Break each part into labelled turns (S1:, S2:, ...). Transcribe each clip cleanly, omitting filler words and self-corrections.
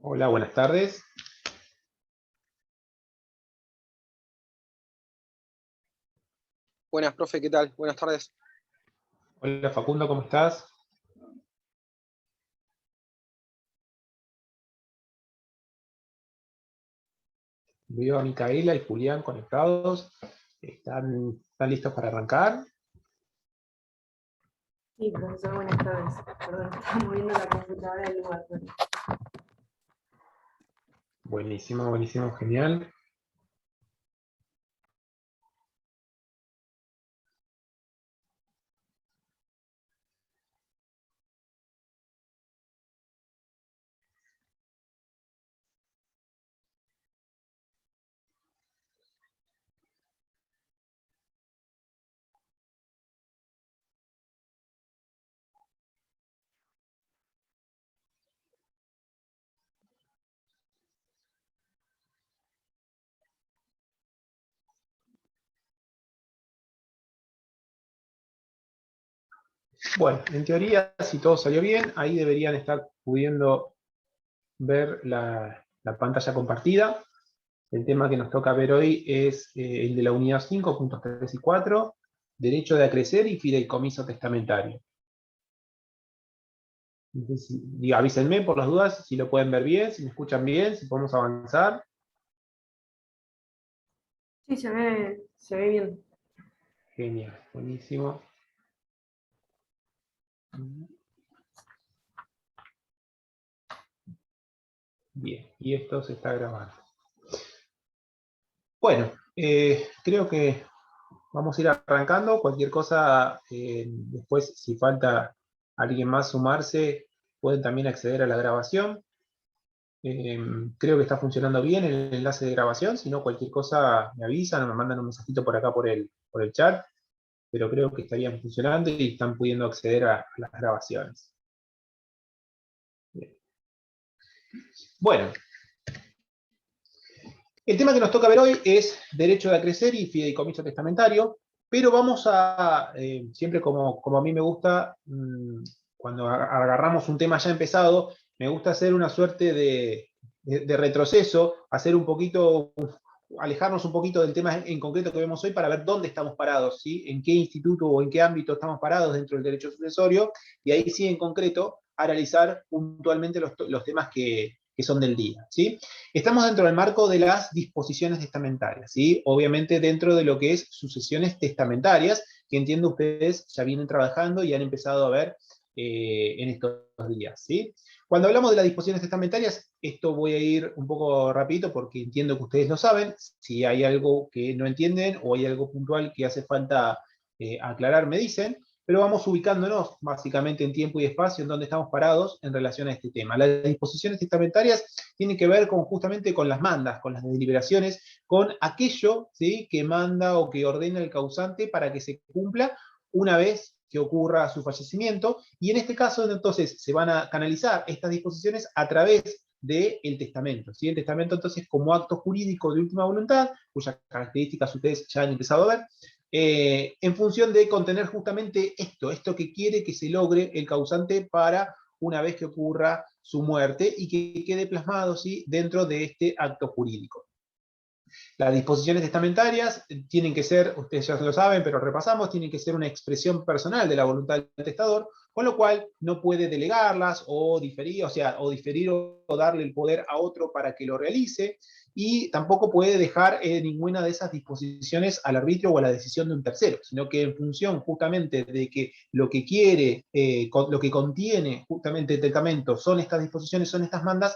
S1: Hola, buenas tardes.
S2: Buenas, profe, ¿qué tal? Buenas tardes.
S1: Hola Facundo, ¿cómo estás? Veo a Micaela y Julián conectados. ¿Están listos para arrancar?
S3: Sí, profesor, buenas tardes. Perdón, estaba moviendo la computadora del lugar.
S1: Buenísimo, buenísimo, genial. Bueno, en teoría, si todo salió bien, ahí deberían estar pudiendo ver la pantalla compartida. El tema que nos toca ver hoy es el de la unidad 5, puntos 3 y 4, derecho de acrecer y fideicomiso testamentario. Entonces, avísenme por las dudas si lo pueden ver bien, si me escuchan bien, si podemos avanzar.
S3: Sí, se ve bien.
S1: Genial, buenísimo. Bien, y esto se está grabando. Bueno, creo que vamos a ir arrancando. Cualquier cosa, después, si falta alguien más sumarse, pueden también acceder a la grabación. Creo que está funcionando bien el enlace de grabación. Si no, cualquier cosa me avisan o me mandan un mensajito por acá por el chat. Pero creo que estarían funcionando y están pudiendo acceder a las grabaciones. Bien. Bueno, el tema que nos toca ver hoy es derecho de acrecer y fideicomiso testamentario, pero vamos a, siempre como a mí me gusta, cuando agarramos un tema ya empezado, me gusta hacer una suerte de retroceso, hacer un poquito, alejarnos un poquito del tema en concreto que vemos hoy para ver dónde estamos parados, ¿sí? En qué instituto o en qué ámbito estamos parados dentro del derecho sucesorio, y ahí sí en concreto analizar puntualmente los temas que son del día, ¿sí? Estamos dentro del marco de las disposiciones testamentarias, ¿sí? Obviamente dentro de lo que es sucesiones testamentarias, que entiendo ustedes ya vienen trabajando y han empezado a ver en estos días, ¿sí? Cuando hablamos de las disposiciones testamentarias, esto voy a ir un poco rapidito porque entiendo que ustedes lo saben. Si hay algo que no entienden o hay algo puntual que hace falta aclarar, me dicen, pero vamos ubicándonos básicamente en tiempo y espacio en donde estamos parados en relación a este tema. Las disposiciones testamentarias tienen que ver justamente con las mandas, con las deliberaciones, con aquello, ¿sí?, que manda o que ordena el causante para que se cumpla una vez que ocurra su fallecimiento, y en este caso entonces se van a canalizar estas disposiciones a través del testamento, ¿sí? El testamento entonces como acto jurídico de última voluntad, cuyas características ustedes ya han empezado a ver, en función de contener justamente esto que quiere que se logre el causante para una vez que ocurra su muerte y que quede plasmado, ¿sí?, dentro de este acto jurídico. Las disposiciones testamentarias tienen que ser, ustedes ya lo saben, pero repasamos, tienen que ser una expresión personal de la voluntad del testador, con lo cual no puede delegarlas o diferir, o darle el poder a otro para que lo realice, y tampoco puede dejar ninguna de esas disposiciones al arbitrio o a la decisión de un tercero, sino que en función justamente de que lo que quiere, lo que contiene justamente el testamento son estas disposiciones, son estas mandas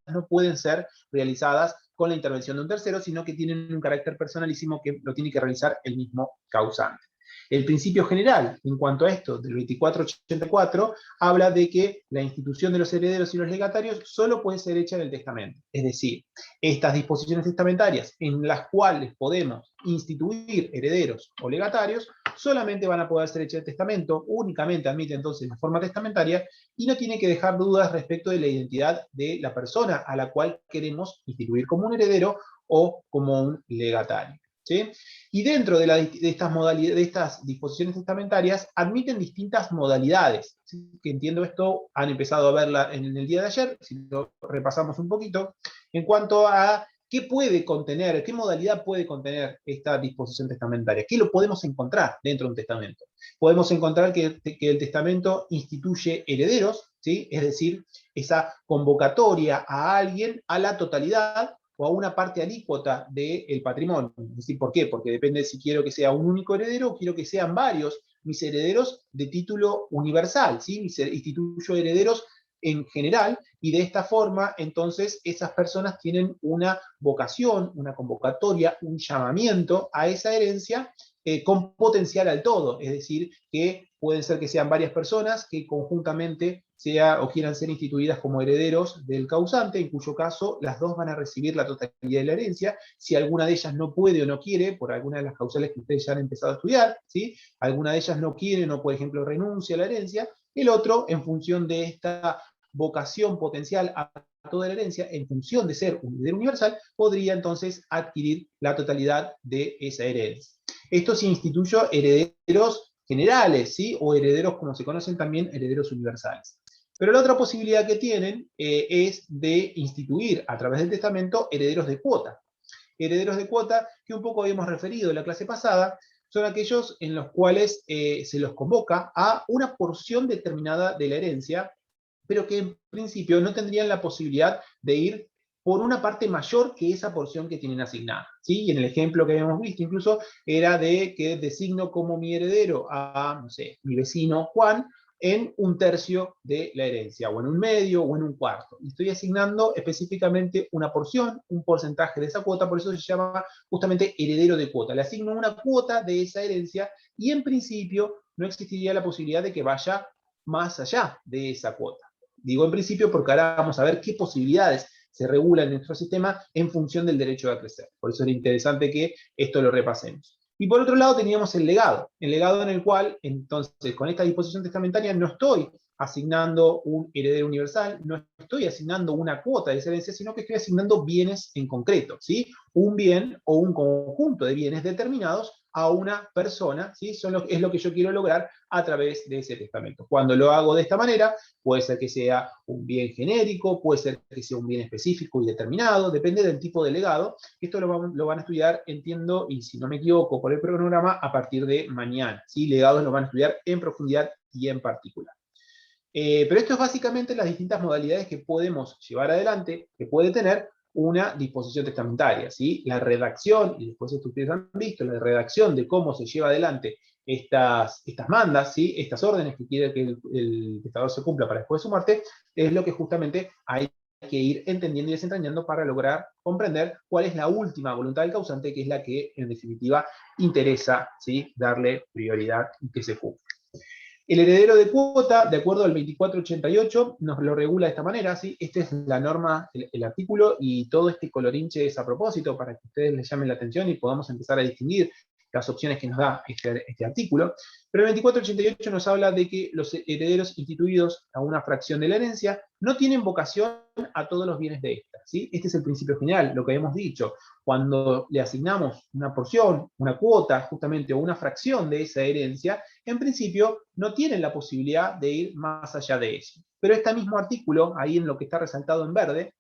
S1: no pueden ser realizadas con la intervención de un tercero, sino que tienen un carácter personalísimo que lo tiene que realizar el mismo causante. El principio general en cuanto a esto del 2484 habla de que la institución de los herederos y los legatarios solo puede ser hecha en el testamento. Es decir, estas disposiciones testamentarias en las cuales podemos instituir herederos o legatarios solamente van a poder ser hechas en el testamento, únicamente admite entonces la forma testamentaria y no tiene que dejar dudas respecto de la identidad de la persona a la cual queremos instituir como un heredero o como un legatario. ¿sí? Y dentro de estas modalidades, de estas disposiciones testamentarias, admiten distintas modalidades, ¿sí? Que entiendo esto, han empezado a verla en el día de ayer, si lo repasamos un poquito, en cuanto a qué puede contener, qué modalidad puede contener esta disposición testamentaria, qué lo podemos encontrar dentro de un testamento. Podemos encontrar que el testamento instituye herederos, ¿sí? Es decir, esa convocatoria a alguien a la totalidad o a una parte alícuota del patrimonio. Es decir, ¿por qué? Porque depende si quiero que sea un único heredero o quiero que sean varios mis herederos de título universal, ¿sí? Instituyo herederos en general, y de esta forma, entonces, esas personas tienen una vocación, una convocatoria, un llamamiento a esa herencia con potencial al todo, es decir, que pueden ser que sean varias personas que conjuntamente sea o quieran ser instituidas como herederos del causante, en cuyo caso las dos van a recibir la totalidad de la herencia. Si alguna de ellas no puede o no quiere, por alguna de las causales que ustedes ya han empezado a estudiar, ¿sí? Alguna de ellas no quiere, no, por ejemplo, renuncia a la herencia, el otro, en función de esta vocación potencial a toda la herencia, en función de ser un heredero universal, podría entonces adquirir la totalidad de esa herencia. Esto se instituyó herederos generales, ¿sí? O herederos, como se conocen también, herederos universales. Pero la otra posibilidad que tienen es de instituir a través del testamento herederos de cuota. Herederos de cuota que un poco habíamos referido en la clase pasada, son aquellos en los cuales se los convoca a una porción determinada de la herencia, pero que en principio no tendrían la posibilidad de ir por una parte mayor que esa porción que tienen asignada, ¿sí? Y en el ejemplo que habíamos visto incluso era de que designo como mi heredero a, no sé, mi vecino Juan en un tercio de la herencia, o en un medio, o en un cuarto. Y estoy asignando específicamente una porción, un porcentaje de esa cuota, por eso se llama justamente heredero de cuota. Le asigno una cuota de esa herencia y en principio no existiría la posibilidad de que vaya más allá de esa cuota. Digo en principio porque ahora vamos a ver qué posibilidades se regulan en nuestro sistema en función del derecho a crecer. Por eso es interesante que esto lo repasemos. Y por otro lado teníamos el legado en el cual, entonces, con esta disposición testamentaria no estoy asignando un heredero universal, no estoy asignando una cuota de esa herencia, sino que estoy asignando bienes en concreto, ¿sí? Un bien o un conjunto de bienes determinados a una persona, ¿sí? Es lo que yo quiero lograr a través de ese testamento. Cuando lo hago de esta manera, puede ser que sea un bien genérico, puede ser que sea un bien específico y determinado, depende del tipo de legado. Esto lo van a estudiar, entiendo, y si no me equivoco, por el programa a partir de mañana, ¿sí? Legados lo van a estudiar en profundidad y en particular. Pero esto es básicamente las distintas modalidades que podemos llevar adelante, que puede tener una disposición testamentaria, ¿sí? La redacción, y después esto ustedes han visto, la redacción de cómo se lleva adelante estas mandas, ¿sí? Estas órdenes que quiere que el testador se cumpla para después de su muerte, es lo que justamente hay que ir entendiendo y desentrañando para lograr comprender cuál es la última voluntad del causante, que es la que en definitiva interesa, ¿sí? Darle prioridad y que se cumpla. El heredero de cuota, de acuerdo al 2488, nos lo regula de esta manera, ¿sí? Esta es la norma, el artículo, y todo este colorinche es a propósito para que ustedes les llamen la atención y podamos empezar a distinguir las opciones que nos da este artículo. Pero el 2488 nos habla de que los herederos instituidos a una fracción de la herencia no tienen vocación a todos los bienes de esta, ¿sí? Este es el principio general, lo que hemos dicho. Cuando le asignamos una porción, una cuota, justamente, o una fracción de esa herencia, en principio no tienen la posibilidad de ir más allá de eso. Pero este mismo artículo, ahí en lo que está resaltado en verde,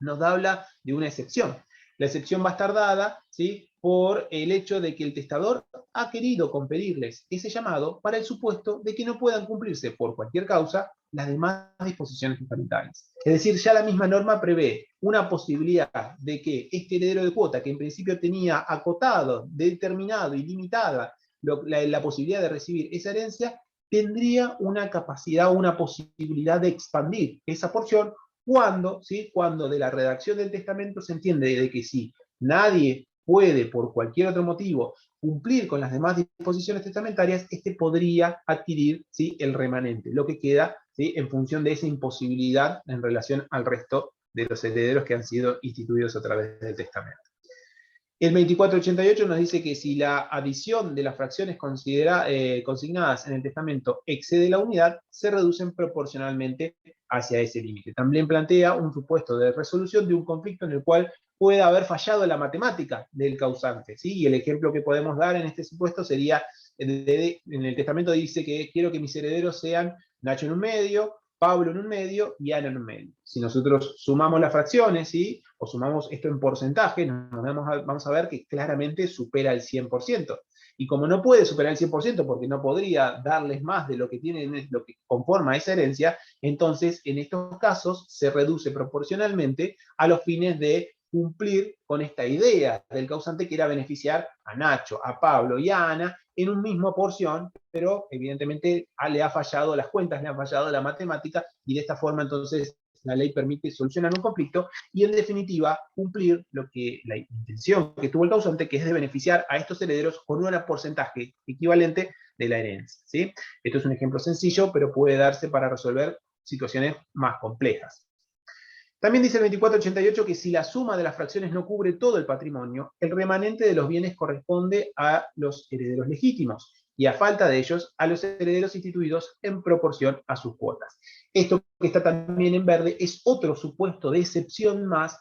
S1: nos habla de una excepción. La excepción va a estar dada, ¿sí? Por el hecho de que el testador ha querido conferirles ese llamado para el supuesto de que no puedan cumplirse por cualquier causa las demás disposiciones testamentarias. Es decir, ya la misma norma prevé una posibilidad de que este heredero de cuota, que en principio tenía acotado, determinado y limitada la posibilidad de recibir esa herencia, tendría una capacidad, una posibilidad de expandir esa porción cuando, ¿sí? Cuando de la redacción del testamento se entiende de que si nadie puede, por cualquier otro motivo, cumplir con las demás disposiciones testamentarias, este podría adquirir, ¿sí? El remanente, lo que queda, ¿sí? En función de esa imposibilidad en relación al resto de los herederos que han sido instituidos a través del testamento. El 2488 nos dice que si la adición de las fracciones consignadas en el testamento excede la unidad, se reducen proporcionalmente hacia ese límite. También plantea un supuesto de resolución de un conflicto en el cual puede haber fallado la matemática del causante, ¿sí? Y el ejemplo que podemos dar en este supuesto sería, en el testamento dice que quiero que mis herederos sean Nacho en un medio, Pablo en un medio y Ana en un medio. Si nosotros sumamos las fracciones, ¿sí? O sumamos esto en porcentaje, vamos a ver que claramente supera el 100%. Y como no puede superar el 100% porque no podría darles más de lo que tienen, lo que conforma esa herencia, entonces en estos casos se reduce proporcionalmente a los fines de cumplir con esta idea del causante que era beneficiar a Nacho, a Pablo y a Ana en una misma porción, pero evidentemente le ha fallado las cuentas, le ha fallado la matemática, y de esta forma entonces la ley permite solucionar un conflicto y en definitiva cumplir la intención que tuvo el causante, que es de beneficiar a estos herederos con un porcentaje equivalente de la herencia, ¿sí? Esto es un ejemplo sencillo, pero puede darse para resolver situaciones más complejas. También dice el 2488 que si la suma de las fracciones no cubre todo el patrimonio, el remanente de los bienes corresponde a los herederos legítimos y a falta de ellos a los herederos instituidos en proporción a sus cuotas. Esto que está también en verde es otro supuesto de excepción más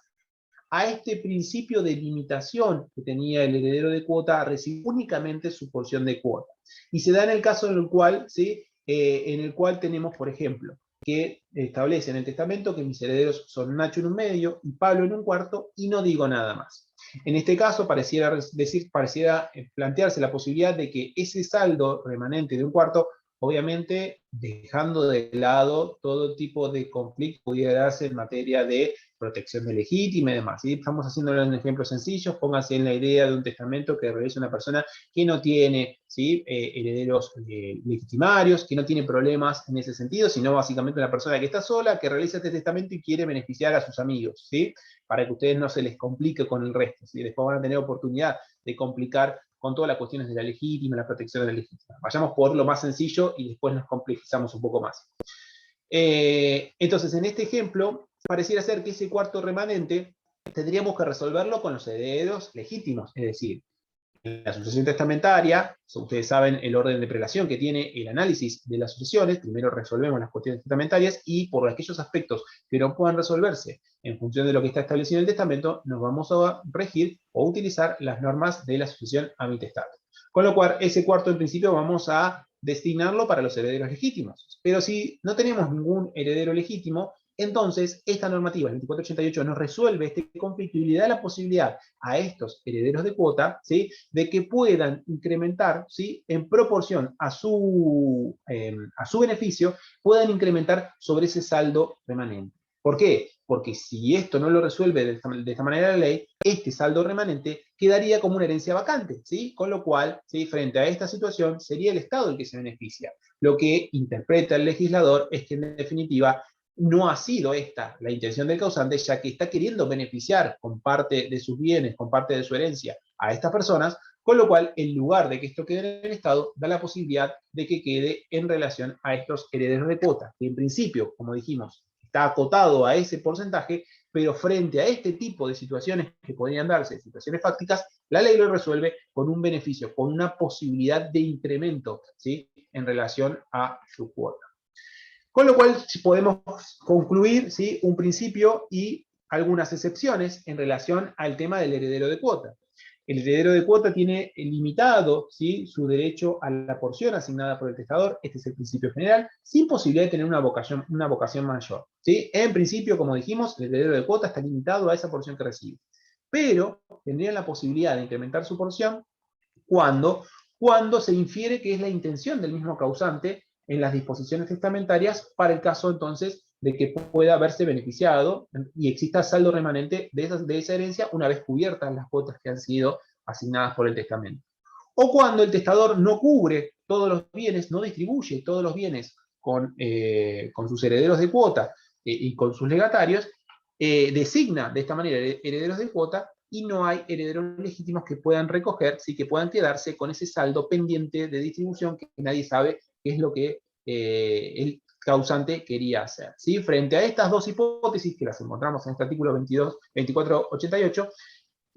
S1: a este principio de limitación que tenía el heredero de cuota a recibir únicamente su porción de cuota. Y se da en el caso en el cual, ¿sí? En el cual tenemos, por ejemplo, que establece en el testamento que mis herederos son Nacho en un medio y Pablo en un cuarto, y no digo nada más. En este caso pareciera plantearse la posibilidad de que ese saldo remanente de un cuarto, obviamente dejando de lado todo tipo de conflicto que pudiera darse en materia de protección de legítima y demás. ¿Sí? Estamos haciéndolo en ejemplos sencillos. Pónganse en la idea de un testamento que realiza una persona que no tiene, ¿sí? Herederos legitimarios, que no tiene problemas en ese sentido, sino básicamente una persona que está sola, que realiza este testamento y quiere beneficiar a sus amigos, ¿sí? Para que a ustedes no se les complique con el resto, ¿sí? Después van a tener oportunidad de complicar con todas las cuestiones de la legítima, la protección de la legítima. Vayamos por lo más sencillo y después nos complejizamos un poco más. Entonces, en este ejemplo, pareciera ser que ese cuarto remanente tendríamos que resolverlo con los herederos legítimos, es decir, en la sucesión testamentaria, ustedes saben el orden de prelación que tiene el análisis de las sucesiones, primero resolvemos las cuestiones testamentarias y por aquellos aspectos que no puedan resolverse en función de lo que está establecido en el testamento, nos vamos a regir o utilizar las normas de la sucesión amittestatus. Con lo cual, ese cuarto en principio vamos a destinarlo para los herederos legítimos. Pero si no tenemos ningún heredero legítimo, entonces esta normativa, el 2488, nos resuelve este conflicto y le da la posibilidad a estos herederos de cuota, ¿sí? De que puedan incrementar, ¿sí? En proporción a su beneficio, puedan incrementar sobre ese saldo remanente. ¿Por qué? Porque si esto no lo resuelve de esta manera la ley, este saldo remanente quedaría como una herencia vacante, ¿sí? Con lo cual, ¿sí? Frente a esta situación, sería el Estado el que se beneficia. Lo que interpreta el legislador es que, en definitiva, no ha sido esta la intención del causante, ya que está queriendo beneficiar con parte de sus bienes, con parte de su herencia a estas personas, con lo cual, en lugar de que esto quede en el Estado, da la posibilidad de que quede en relación a estos herederos de cuota, que en principio, como dijimos, está acotado a ese porcentaje, pero frente a este tipo de situaciones que podrían darse, situaciones fácticas, la ley lo resuelve con un beneficio, con una posibilidad de incremento, ¿sí? En relación a su cuota. Con lo cual podemos concluir, ¿sí? Un principio y algunas excepciones en relación al tema del heredero de cuota. El heredero de cuota tiene limitado, ¿sí? Su derecho a la porción asignada por el testador, este es el principio general, sin posibilidad de tener una vocación mayor, ¿sí? En principio, como dijimos, el heredero de cuota está limitado a esa porción que recibe. Pero tendrían la posibilidad de incrementar su porción cuando se infiere que es la intención del mismo causante en las disposiciones testamentarias para el caso entonces de que pueda haberse beneficiado y exista saldo remanente de esa herencia una vez cubiertas las cuotas que han sido asignadas por el testamento. O cuando el testador no cubre todos los bienes, no distribuye todos los bienes con sus herederos de cuota y con sus legatarios, designa de esta manera herederos de cuota y no hay herederos legítimos que puedan recoger, ¿sí? Que puedan quedarse con ese saldo pendiente de distribución que nadie sabe qué es lo que el causante quería hacer, ¿sí? Frente a estas dos hipótesis que las encontramos en este artículo 2488,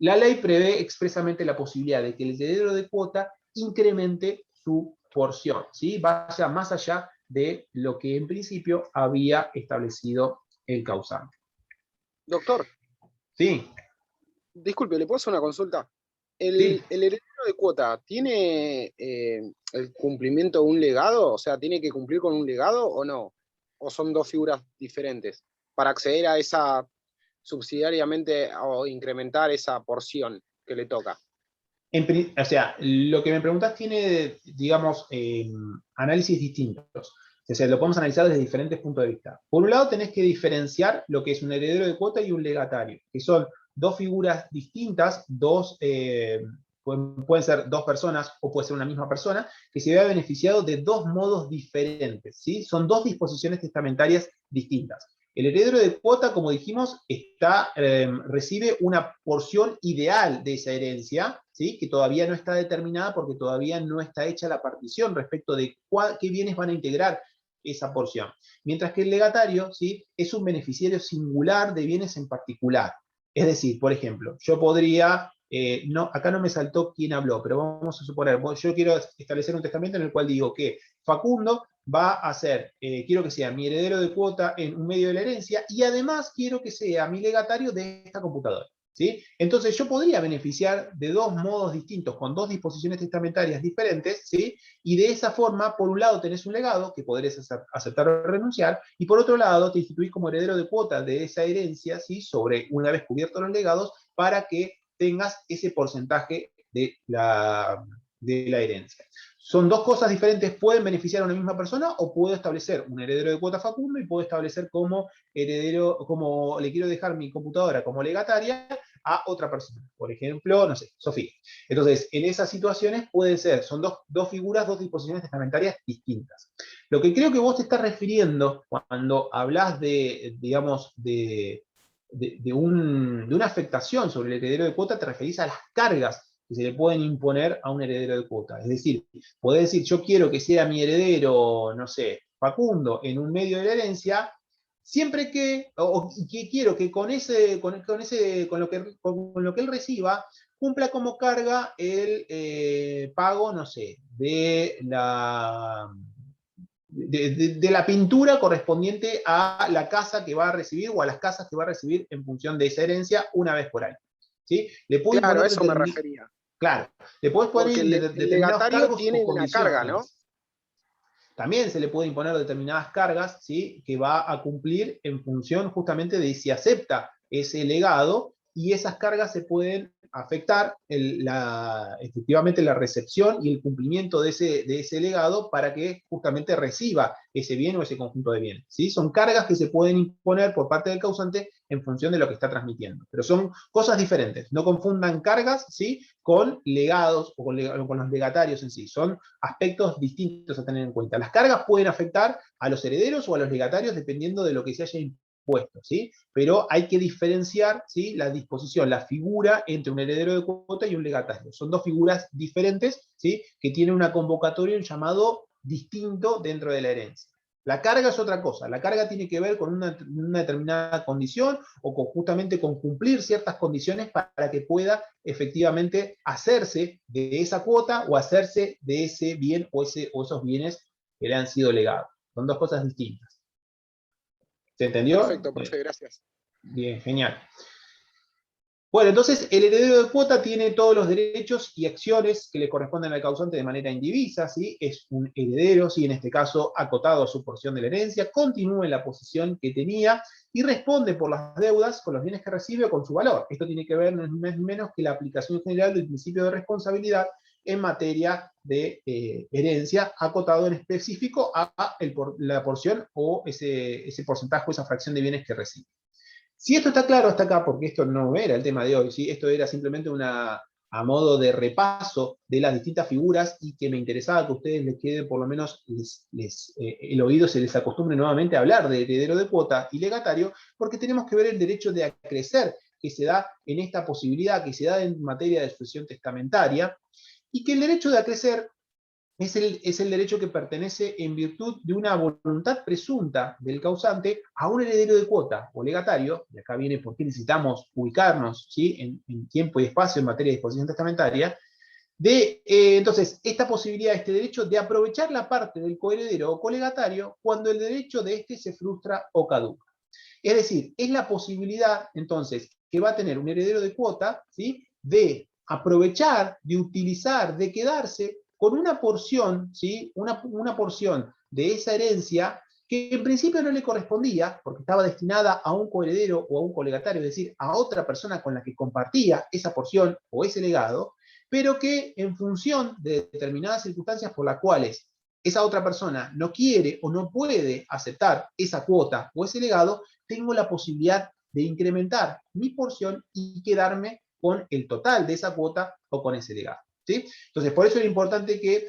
S1: la ley prevé expresamente la posibilidad de que el heredero de cuota incremente su porción, ¿sí? Vaya más allá de lo que en principio había establecido el causante.
S2: Doctor.
S1: Sí.
S2: Disculpe, ¿le puedo hacer una consulta?
S1: Sí.
S2: ¿El heredero de cuota tiene el cumplimiento de un legado? O sea, ¿tiene que cumplir con un legado o no? ¿O son dos figuras diferentes para acceder a esa subsidiariamente o incrementar esa porción que le toca?
S1: O sea, lo que me preguntas tiene, digamos, análisis distintos. O sea, lo podemos analizar desde diferentes puntos de vista. Por un lado, tenés que diferenciar lo que es un heredero de cuota y un legatario, que son dos figuras distintas, pueden ser dos personas o puede ser una misma persona, que se vea beneficiado de dos modos diferentes, ¿sí? Son dos disposiciones testamentarias distintas. El heredero de cuota, como dijimos, recibe una porción ideal de esa herencia, ¿sí? Que todavía no está determinada porque todavía no está hecha la partición respecto de qué bienes van a integrar esa porción. Mientras que el legatario, ¿sí? Es un beneficiario singular de bienes en particular. Es decir, por ejemplo, yo podría, acá no me saltó quién habló, pero vamos a suponer, yo quiero establecer un testamento en el cual digo que Facundo va a ser, quiero que sea mi heredero de cuota en un medio de la herencia y además quiero que sea mi legatario de esta computadora. ¿Sí? Entonces yo podría beneficiar de dos modos distintos, con dos disposiciones testamentarias diferentes, ¿sí? Y de esa forma, por un lado tenés un legado que podrías aceptar o renunciar, y por otro lado te instituís como heredero de cuota de esa herencia, ¿sí? Sobre una vez cubiertos los legados, para que tengas ese porcentaje de la herencia. Son dos cosas diferentes, pueden beneficiar a una misma persona o puedo establecer un heredero de cuota Facundo y puedo establecer como heredero, como le quiero dejar mi computadora como legataria a otra persona. Por ejemplo, no sé, Sofía. Entonces, en esas situaciones pueden ser, son dos figuras, dos disposiciones testamentarias distintas. Lo que creo que vos te estás refiriendo cuando hablas de, digamos, de una afectación sobre el heredero de cuota, te referís a las cargas que se le pueden imponer a un heredero de cuota. Es decir, podés decir, yo quiero que sea mi heredero, no sé, Facundo, en un medio de la herencia, siempre que, y que quiero que con lo que él reciba, cumpla como carga el pago, no sé, de la pintura correspondiente a la casa que va a recibir o a las casas que va a recibir en función de esa herencia una vez por año. ¿Sí? Le puedo
S2: Claro,
S1: imponer
S2: a eso me refería.
S1: claro, le puedes
S2: Porque
S1: poner
S2: el
S1: determinados
S2: legatario
S1: cargos
S2: tiene
S1: o
S2: una carga, ¿no?
S1: condiciones. También se le puede imponer determinadas cargas, ¿sí? Que va a cumplir en función justamente de si acepta ese legado, y esas cargas se pueden afectar efectivamente la recepción y el cumplimiento de ese legado para que justamente reciba ese bien o ese conjunto de bienes, ¿sí? Son cargas que se pueden imponer por parte del causante en función de lo que está transmitiendo. Pero son cosas diferentes. No confundan cargas, ¿sí? Con legados o con los legatarios en sí. Son aspectos distintos a tener en cuenta. Las cargas pueden afectar a los herederos o a los legatarios dependiendo de lo que se haya impuesto, ¿sí? Pero hay que diferenciar, ¿sí? La disposición, la figura entre un heredero de cuota y un legatario. Son dos figuras diferentes, ¿sí? Que tienen una convocatoria, un llamado distinto dentro de la herencia. La carga es otra cosa. La carga tiene que ver con una determinada condición o justamente con cumplir ciertas condiciones para que pueda efectivamente hacerse de esa cuota o hacerse de ese bien o esos bienes que le han sido legados. Son dos cosas distintas. ¿Se entendió?
S2: Perfecto, profe, gracias.
S1: Bien, genial. Bueno, entonces el heredero de cuota tiene todos los derechos y acciones que le corresponden al causante de manera indivisa, ¿sí? Es un heredero, ¿sí? En este caso acotado a su porción de la herencia, continúa en la posición que tenía y responde por las deudas con los bienes que recibe o con su valor. Esto tiene que ver no es menos que la aplicación general del principio de responsabilidad en materia de herencia, acotado en específico a la porción o ese porcentaje o esa fracción de bienes que recibe. Si esto está claro hasta acá, porque esto no era el tema de hoy, ¿sí? Esto era simplemente a modo de repaso de las distintas figuras y que me interesaba que a ustedes les quede por lo menos el oído se les acostumbre nuevamente a hablar de heredero de cuota y legatario, porque tenemos que ver el derecho de acrecer que se da en esta posibilidad, que se da en materia de sucesión testamentaria, y que el derecho de acrecer es el derecho que pertenece en virtud de una voluntad presunta del causante a un heredero de cuota o legatario, y acá viene por qué necesitamos ubicarnos, ¿sí? en tiempo y espacio en materia de disposición testamentaria, entonces, esta posibilidad, este derecho de aprovechar la parte del coheredero o colegatario cuando el derecho de éste se frustra o caduca. Es decir, es la posibilidad, entonces, que va a tener un heredero de cuota, ¿sí?, de aprovechar, de utilizar, de quedarse con una porción, ¿sí?, una porción de esa herencia que en principio no le correspondía, porque estaba destinada a un coheredero o a un colegatario, es decir, a otra persona con la que compartía esa porción o ese legado, pero que en función de determinadas circunstancias por las cuales esa otra persona no quiere o no puede aceptar esa cuota o ese legado, tengo la posibilidad de incrementar mi porción y quedarme con el total de esa cuota o con ese legado, ¿sí? Entonces, por eso es importante que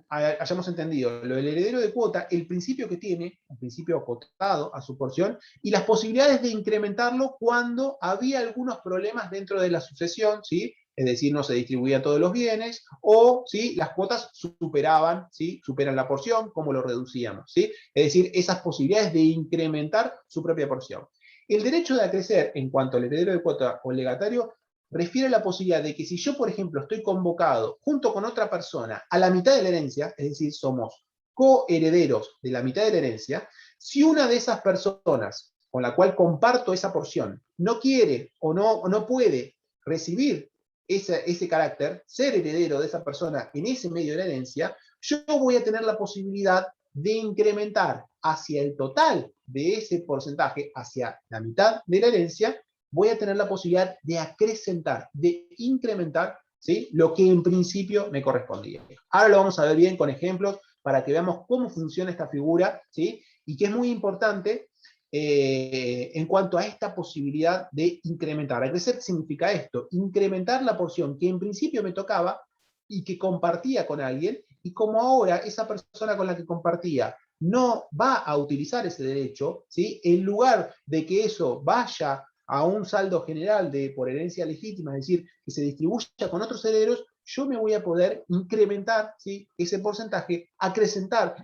S1: hayamos entendido lo del heredero de cuota, el principio que tiene, un principio acotado a su porción, y las posibilidades de incrementarlo cuando había algunos problemas dentro de la sucesión, ¿sí? Es decir, no se distribuían todos los bienes, o ¿sí?, las cuotas superaban, ¿sí?, superan la porción, ¿cómo lo reducíamos? ¿Sí? Es decir, esas posibilidades de incrementar su propia porción. El derecho de acrecer, en cuanto al heredero de cuota o legatario, refiere a la posibilidad de que si yo, por ejemplo, estoy convocado junto con otra persona a la mitad de la herencia, es decir, somos coherederos de la mitad de la herencia, si una de esas personas con la cual comparto esa porción no quiere o no puede recibir ese carácter, ser heredero de esa persona en ese medio de la herencia, yo voy a tener la posibilidad de incrementar hacia el total de ese porcentaje, hacia la mitad de la herencia, voy a tener la posibilidad de acrecentar, de incrementar, ¿sí?, lo que en principio me correspondía. Ahora lo vamos a ver bien con ejemplos para que veamos cómo funciona esta figura, ¿sí?, y que es muy importante en cuanto a esta posibilidad de incrementar. Acrecer significa esto, incrementar la porción que en principio me tocaba y que compartía con alguien, y como ahora esa persona con la que compartía no va a utilizar ese derecho, ¿sí?, en lugar de que eso vaya a un saldo general de por herencia legítima, es decir, que se distribuya con otros herederos, yo me voy a poder incrementar, ¿sí?, ese porcentaje, acrecentar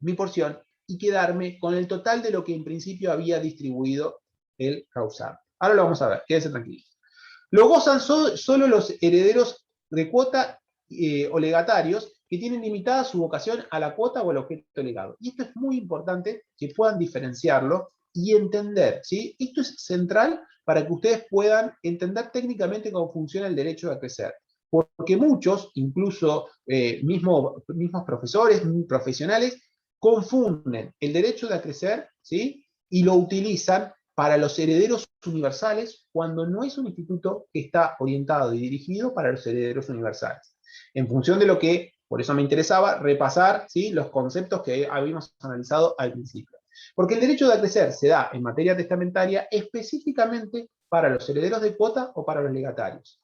S1: mi porción y quedarme con el total de lo que en principio había distribuido el causante. Ahora lo vamos a ver, quédense tranquilos. Lo gozan solo los herederos de cuota o legatarios que tienen limitada su vocación a la cuota o al objeto legado. Y esto es muy importante que puedan diferenciarlo y entender, ¿sí? Esto es central para que ustedes puedan entender técnicamente cómo funciona el derecho de acrecer. Porque muchos, incluso mismos profesores, profesionales, confunden el derecho de acrecer, ¿sí?, y lo utilizan para los herederos universales cuando no es un instituto que está orientado y dirigido para los herederos universales. En función de lo que, por eso me interesaba, repasar, ¿sí?, los conceptos que habíamos analizado al principio. Porque el derecho de acrecer se da en materia testamentaria específicamente para los herederos de cuota o para los legatarios,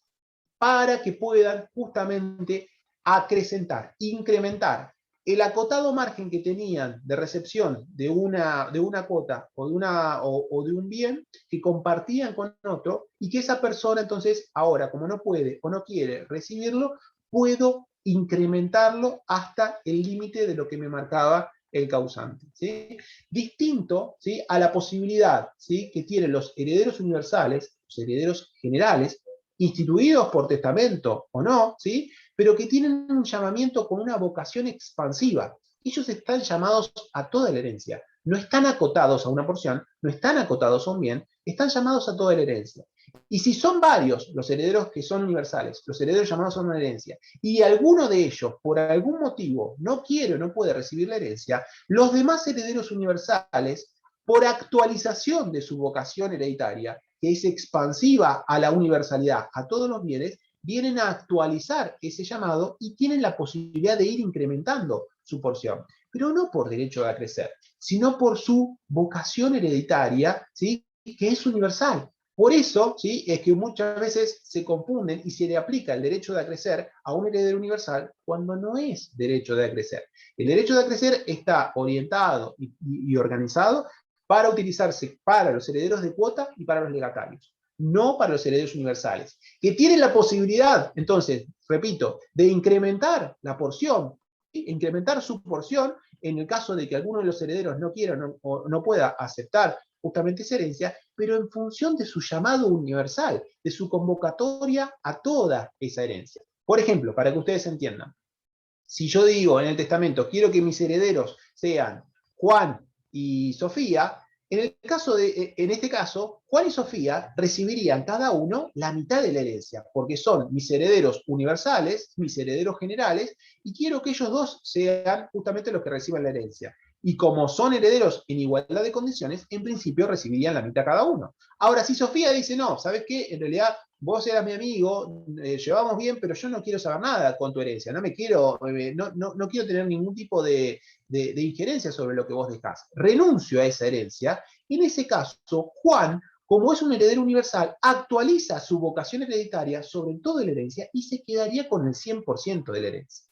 S1: para que puedan justamente acrecentar, incrementar el acotado margen que tenían de recepción de una cuota o de un bien que compartían con otro, y que esa persona entonces ahora, como no puede o no quiere recibirlo, puedo incrementarlo hasta el límite de lo que me marcaba el causante, ¿sí? Distinto, ¿sí?, a la posibilidad, ¿sí?, que tienen los herederos universales, los herederos generales, instituidos por testamento o no, ¿sí?, pero que tienen un llamamiento con una vocación expansiva. Ellos están llamados a toda la herencia, no están acotados a una porción, no están acotados a un bien, están llamados a toda la herencia. Y si son varios los herederos que son universales, los herederos llamados a una herencia, y alguno de ellos por algún motivo no quiere o no puede recibir la herencia, los demás herederos universales, por actualización de su vocación hereditaria, que es expansiva a la universalidad, a todos los bienes, vienen a actualizar ese llamado y tienen la posibilidad de ir incrementando su porción, pero no por derecho de acrecer, sino por su vocación hereditaria, ¿sí?, que es universal. Por eso, ¿sí?, es que muchas veces se confunden y se le aplica el derecho de acrecer a un heredero universal cuando no es derecho de acrecer. El derecho de acrecer está orientado y organizado para utilizarse para los herederos de cuota y para los legatarios, no para los herederos universales, que tienen la posibilidad, entonces, repito, de incrementar la porción, incrementar su porción en el caso de que alguno de los herederos no quiera o no pueda aceptar justamente esa herencia, pero en función de su llamado universal, de su convocatoria a toda esa herencia. Por ejemplo, para que ustedes entiendan, si yo digo en el testamento, quiero que mis herederos sean Juan y Sofía, En este caso, Juan y Sofía recibirían cada uno la mitad de la herencia, porque son mis herederos universales, mis herederos generales, y quiero que ellos dos sean justamente los que reciban la herencia. Y como son herederos en igualdad de condiciones, en principio recibirían la mitad cada uno. Ahora, si Sofía dice, no, ¿sabes qué? En realidad vos eras mi amigo, llevamos bien, pero yo no quiero saber nada con tu herencia, no quiero tener ningún tipo de injerencia sobre lo que vos dejás. Renuncio a esa herencia. En ese caso, Juan, como es un heredero universal, actualiza su vocación hereditaria sobre toda la herencia y se quedaría con el 100% de la herencia.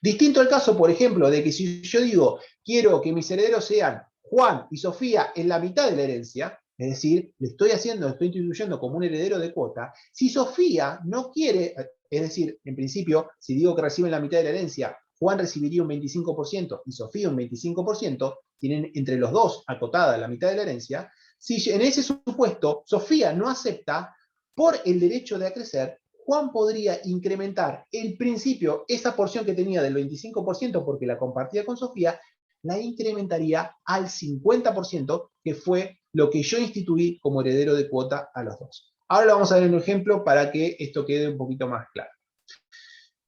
S1: Distinto al caso, por ejemplo, de que si yo digo, quiero que mis herederos sean Juan y Sofía en la mitad de la herencia, es decir, le estoy instituyendo como un heredero de cuota, si Sofía no quiere, es decir, en principio, si digo que reciben la mitad de la herencia, Juan recibiría un 25% y Sofía un 25%, tienen entre los dos acotada la mitad de la herencia. Si en ese supuesto Sofía no acepta, por el derecho de acrecer, Juan podría incrementar el principio, esa porción que tenía del 25% porque la compartía con Sofía, la incrementaría al 50%, que fue lo que yo instituí como heredero de cuota a los dos. Ahora lo vamos a ver en un ejemplo para que esto quede un poquito más claro.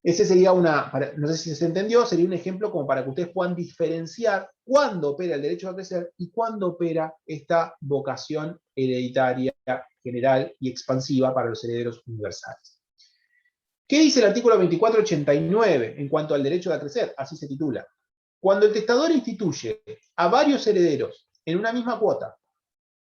S1: Ese sería no sé si se entendió, sería un ejemplo como para que ustedes puedan diferenciar cuándo opera el derecho a crecer y cuándo opera esta vocación hereditaria general y expansiva para los herederos universales. ¿Qué dice el artículo 2489 en cuanto al derecho a crecer? Así se titula. Cuando el testador instituye a varios herederos en una misma cuota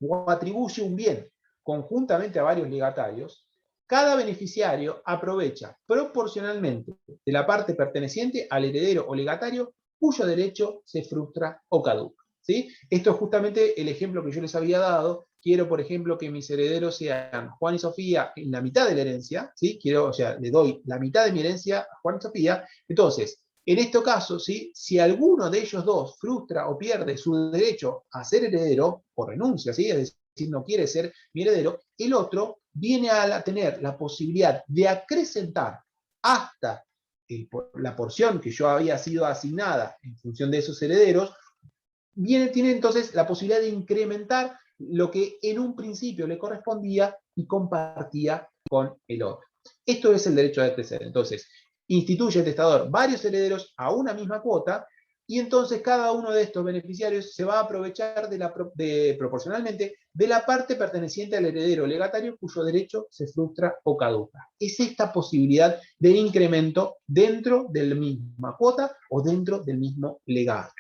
S1: o atribuye un bien conjuntamente a varios legatarios, cada beneficiario aprovecha proporcionalmente de la parte perteneciente al heredero o legatario cuyo derecho se frustra o caduca. ¿Sí? Esto es justamente el ejemplo que yo les había dado. Quiero, por ejemplo, que mis herederos sean Juan y Sofía en la mitad de la herencia, ¿sí? O sea, le doy la mitad de mi herencia a Juan y Sofía. Entonces, en este caso, ¿sí? Si alguno de ellos dos frustra o pierde su derecho a ser heredero, o renuncia, ¿sí? Es decir, no quiere ser mi heredero, el otro viene a tener la posibilidad de acrecentar hasta la porción que yo había sido asignada en función de esos herederos, tiene entonces la posibilidad de incrementar lo que en un principio le correspondía y compartía con el otro. Esto es el derecho a crecer. Entonces, instituye el testador varios herederos a una misma cuota y entonces cada uno de estos beneficiarios se va a aprovechar proporcionalmente de la parte perteneciente al heredero legatario cuyo derecho se frustra o caduca. Es esta posibilidad de incremento dentro de la misma cuota o dentro del mismo legado.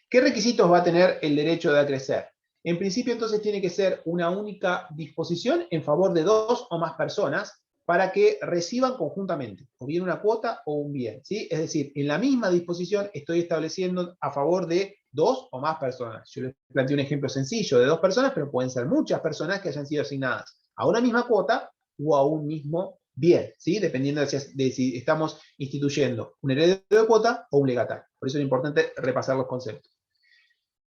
S1: ¿Qué requisitos va a tener el derecho de acrecer? En principio, entonces, tiene que ser una única disposición en favor de dos o más personas para que reciban conjuntamente, o bien una cuota o un bien, ¿sí? Es decir, en la misma disposición estoy estableciendo a favor de dos o más personas. Yo les planteé un ejemplo sencillo de dos personas, pero pueden ser muchas personas que hayan sido asignadas a una misma cuota o a un mismo bien, ¿sí? Dependiendo de si estamos instituyendo un heredero de cuota o un legatario. Por eso es importante repasar los conceptos.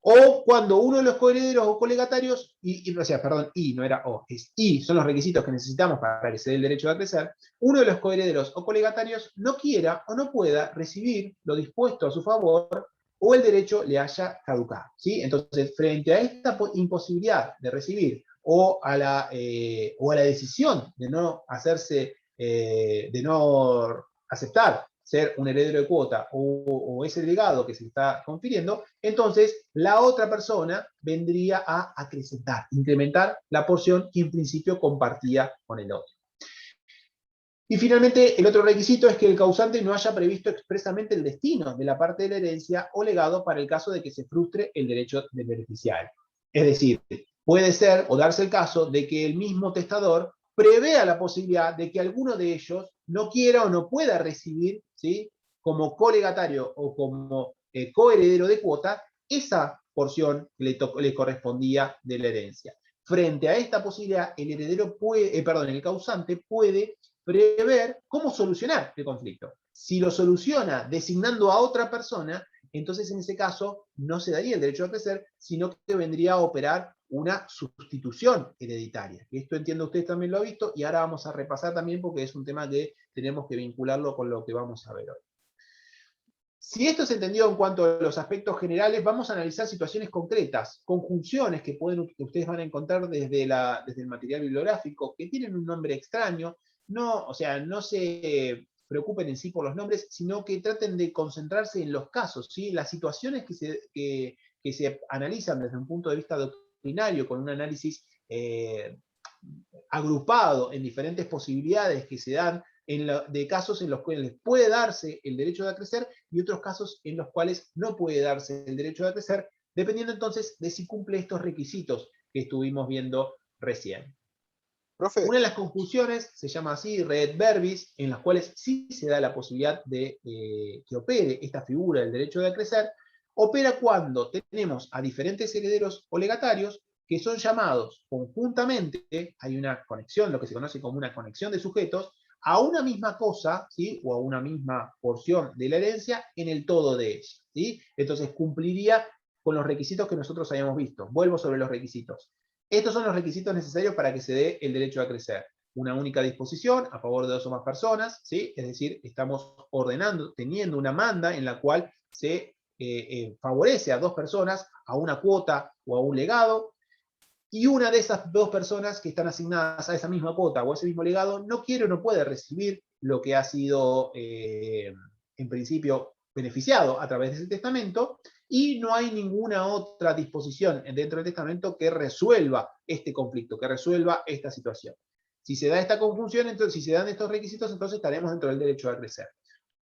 S1: O cuando uno de los coherederos o colegatarios, no era o, es y, son los requisitos que necesitamos para acceder al derecho de acrecer, uno de los coherederos o colegatarios no quiera o no pueda recibir lo dispuesto a su favor o el derecho le haya caducado. ¿Sí? Entonces, frente a esta imposibilidad de recibir o a la decisión de no aceptar ser un heredero de cuota o ese legado que se está confiriendo, entonces la otra persona vendría a acrecentar, incrementar la porción que en principio compartía con el otro. Y finalmente, el otro requisito es que el causante no haya previsto expresamente el destino de la parte de la herencia o legado para el caso de que se frustre el derecho del beneficiario. Es decir, puede ser o darse el caso de que el mismo testador prevea la posibilidad de que alguno de ellos no quiera o no pueda recibir, ¿sí? Como colegatario o como coheredero de cuota, esa porción que le correspondía de la herencia. Frente a esta posibilidad, el causante puede prever cómo solucionar el conflicto. Si lo soluciona designando a otra persona, entonces en ese caso no se daría el derecho a crecer, sino que vendría a operar una sustitución hereditaria. Esto entiendo ustedes también lo han visto y ahora vamos a repasar también porque es un tema que tenemos que vincularlo con lo que vamos a ver hoy. Si esto es entendido en cuanto a los aspectos generales, vamos a analizar situaciones concretas, conjunciones que ustedes van a encontrar desde el material bibliográfico, que tienen un nombre extraño. No, o sea, no se preocupen en sí por los nombres, sino que traten de concentrarse en los casos, ¿sí? Las situaciones que se analizan desde un punto de vista doctrinario, con un análisis agrupado en diferentes posibilidades que se dan de casos en los cuales puede darse el derecho de acrecer y otros casos en los cuales no puede darse el derecho de acrecer, dependiendo entonces de si cumple estos requisitos que estuvimos viendo recién.
S2: Profe,
S1: Una de las conclusiones se llama así, red verbis, en las cuales sí se da la posibilidad de que opere esta figura del derecho de acrecer, opera cuando tenemos a diferentes herederos o legatarios que son llamados conjuntamente, hay una conexión, lo que se conoce como una conexión de sujetos, a una misma cosa, ¿sí? O a una misma porción de la herencia en el todo de ella, ¿sí? Entonces cumpliría con los requisitos que nosotros habíamos visto. Vuelvo sobre los requisitos. Estos son los requisitos necesarios para que se dé el derecho a crecer. Una única disposición a favor de dos o más personas, ¿sí? Es decir, estamos ordenando, teniendo una manda en la cual se favorece a dos personas a una cuota o a un legado, y una de esas dos personas que están asignadas a esa misma cuota o a ese mismo legado no quiere o no puede recibir lo que ha sido, en principio, beneficiado a través de ese testamento, y no hay ninguna otra disposición dentro del testamento que resuelva este conflicto, que resuelva esta situación. Si se da esta conjunción, entonces, si se dan estos requisitos, entonces estaremos dentro del derecho a crecer.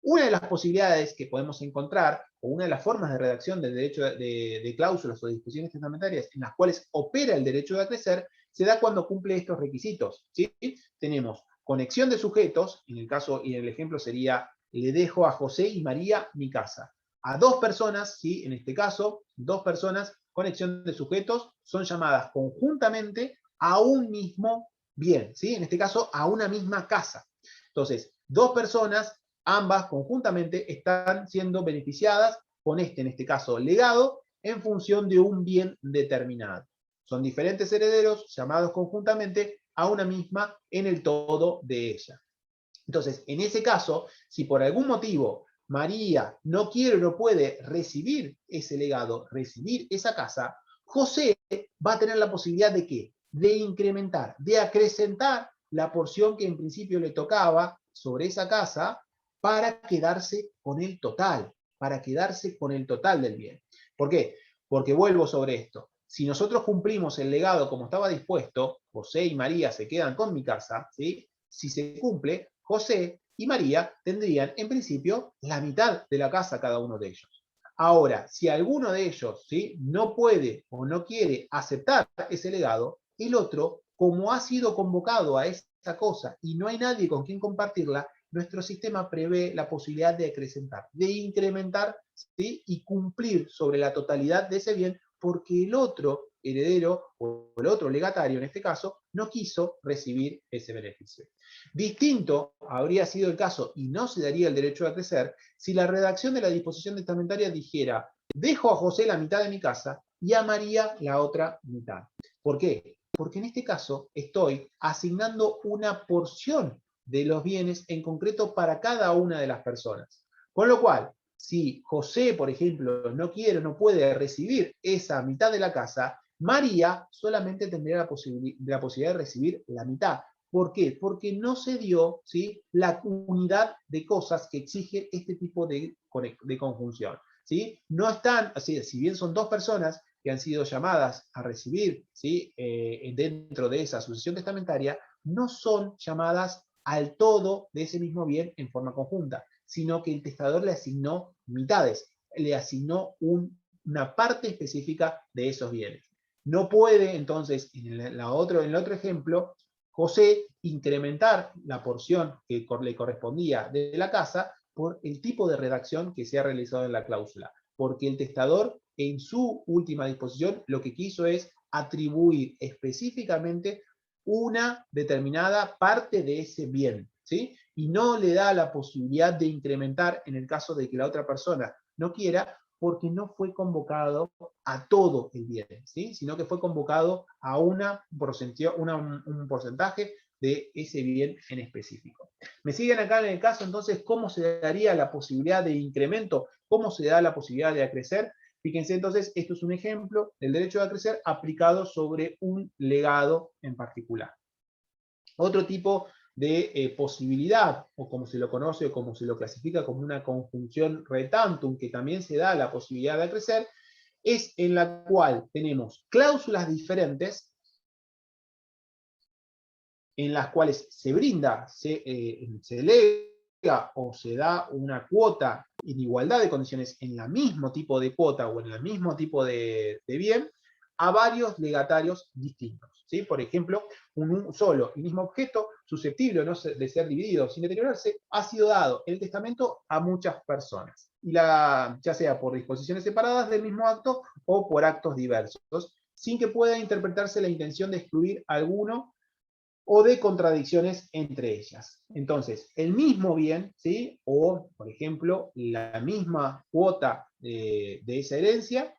S1: Una de las posibilidades que podemos encontrar, o una de las formas de redacción del derecho de cláusulas o de disposiciones testamentarias en las cuales opera el derecho de acrecer, se da cuando cumple estos requisitos, ¿sí? Tenemos conexión de sujetos, en el caso y en el ejemplo sería, le dejo a José y María mi casa. A dos personas, ¿sí? En este caso, dos personas, conexión de sujetos, son llamadas conjuntamente a un mismo bien, ¿sí? En este caso, a una misma casa. Entonces, dos personas, ambas conjuntamente, están siendo beneficiadas con en este caso, legado, en función de un bien determinado. Son diferentes herederos llamados conjuntamente a una misma en el todo de ella. Entonces, en ese caso, si por algún motivo María no quiere o no puede recibir ese legado, recibir esa casa, José va a tener la posibilidad de ¿qué? De incrementar, de acrecentar la porción que en principio le tocaba sobre esa casa para quedarse con el total, para quedarse con el total del bien. ¿Por qué? Porque vuelvo sobre esto. Si nosotros cumplimos el legado como estaba dispuesto, José y María se quedan con mi casa, ¿sí? Si se cumple, José y María tendrían, en principio, la mitad de la casa cada uno de ellos. Ahora, si alguno de ellos, ¿sí? No puede o no quiere aceptar ese legado, el otro, como ha sido convocado a esa cosa y no hay nadie con quien compartirla, nuestro sistema prevé la posibilidad de acrecentar, de incrementar, ¿sí? Y cumplir sobre la totalidad de ese bien, porque el otro heredero o el otro legatario, en este caso, no quiso recibir ese beneficio. Distinto habría sido el caso, y no se daría el derecho a crecer, si la redacción de la disposición testamentaria dijera, dejo a José la mitad de mi casa y a María la otra mitad. ¿Por qué? Porque en este caso estoy asignando una porción de los bienes en concreto para cada una de las personas. Con lo cual, si José, por ejemplo, no quiere o no puede recibir esa mitad de la casa, María solamente tendría la posibilidad de recibir la mitad. ¿Por qué? Porque no se dio, ¿sí? La unidad de cosas que exige este tipo de conjunción, ¿sí? No están, así, si bien son dos personas que han sido llamadas a recibir, ¿sí? Dentro de esa sucesión testamentaria, no son llamadas al todo de ese mismo bien en forma conjunta, sino que el testador le asignó mitades, le asignó una parte específica de esos bienes. No puede, entonces, en el otro ejemplo, José incrementar la porción que le correspondía de la casa por el tipo de redacción que se ha realizado en la cláusula, porque el testador, en su última disposición, lo que quiso es atribuir específicamente una determinada parte de ese bien, ¿sí? Y no le da la posibilidad de incrementar en el caso de que la otra persona no quiera, porque no fue convocado a todo el bien, ¿sí? Sino que fue convocado a un porcentaje de ese bien en específico. ¿Me siguen acá en el caso entonces cómo se daría la posibilidad de incremento? ¿Cómo se da la posibilidad de acrecer? Fíjense entonces, esto es un ejemplo del derecho de acrecer aplicado sobre un legado en particular. Otro tipo de posibilidad, o como se lo conoce o como se lo clasifica como una conjunción re tantum, que también se da la posibilidad de acrecer, es en la cual tenemos cláusulas diferentes en las cuales se brinda, se delega o se da una cuota en igualdad de condiciones en el mismo tipo de cuota o en el mismo tipo de bien a varios legatarios distintos. ¿Sí? Por ejemplo, un solo y mismo objeto susceptible de ser dividido sin deteriorarse ha sido dado en el testamento a muchas personas, y ya sea por disposiciones separadas del mismo acto o por actos diversos, sin que pueda interpretarse la intención de excluir alguno o de contradicciones entre ellas. Entonces, el mismo bien, ¿sí? O, por ejemplo, la misma cuota de esa herencia,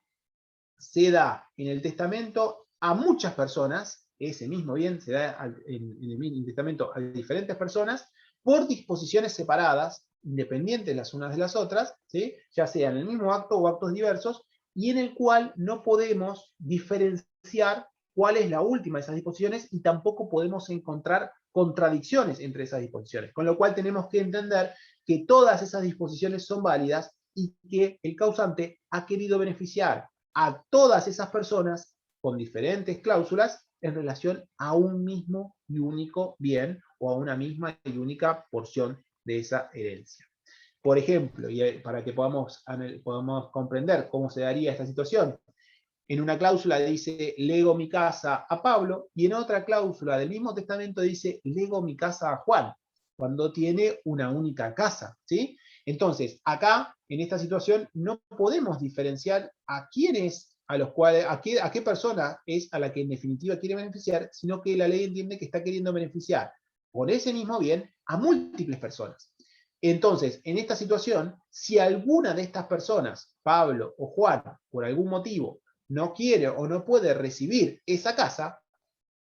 S1: se da en el testamento a muchas personas, ese mismo bien se da en el testamento a diferentes personas, por disposiciones separadas, independientes las unas de las otras, ¿sí? Ya sea en el mismo acto o actos diversos, y en el cual no podemos diferenciar cuál es la última de esas disposiciones y tampoco podemos encontrar contradicciones entre esas disposiciones. Con lo cual tenemos que entender que todas esas disposiciones son válidas y que el causante ha querido beneficiar a todas esas personas con diferentes cláusulas en relación a un mismo y único bien o a una misma y única porción de esa herencia. Por ejemplo, y para que podamos comprender cómo se daría esta situación, en una cláusula dice lego mi casa a Pablo, y en otra cláusula del mismo testamento dice lego mi casa a Juan, cuando tiene una única casa, ¿sí? Entonces, acá, en esta situación, no podemos diferenciar a quiénes, a los cuales, a qué persona es a la que en definitiva quiere beneficiar, sino que la ley entiende que está queriendo beneficiar por ese mismo bien a múltiples personas. Entonces, en esta situación, si alguna de estas personas, Pablo o Juan, por algún motivo, no quiere o no puede recibir esa casa,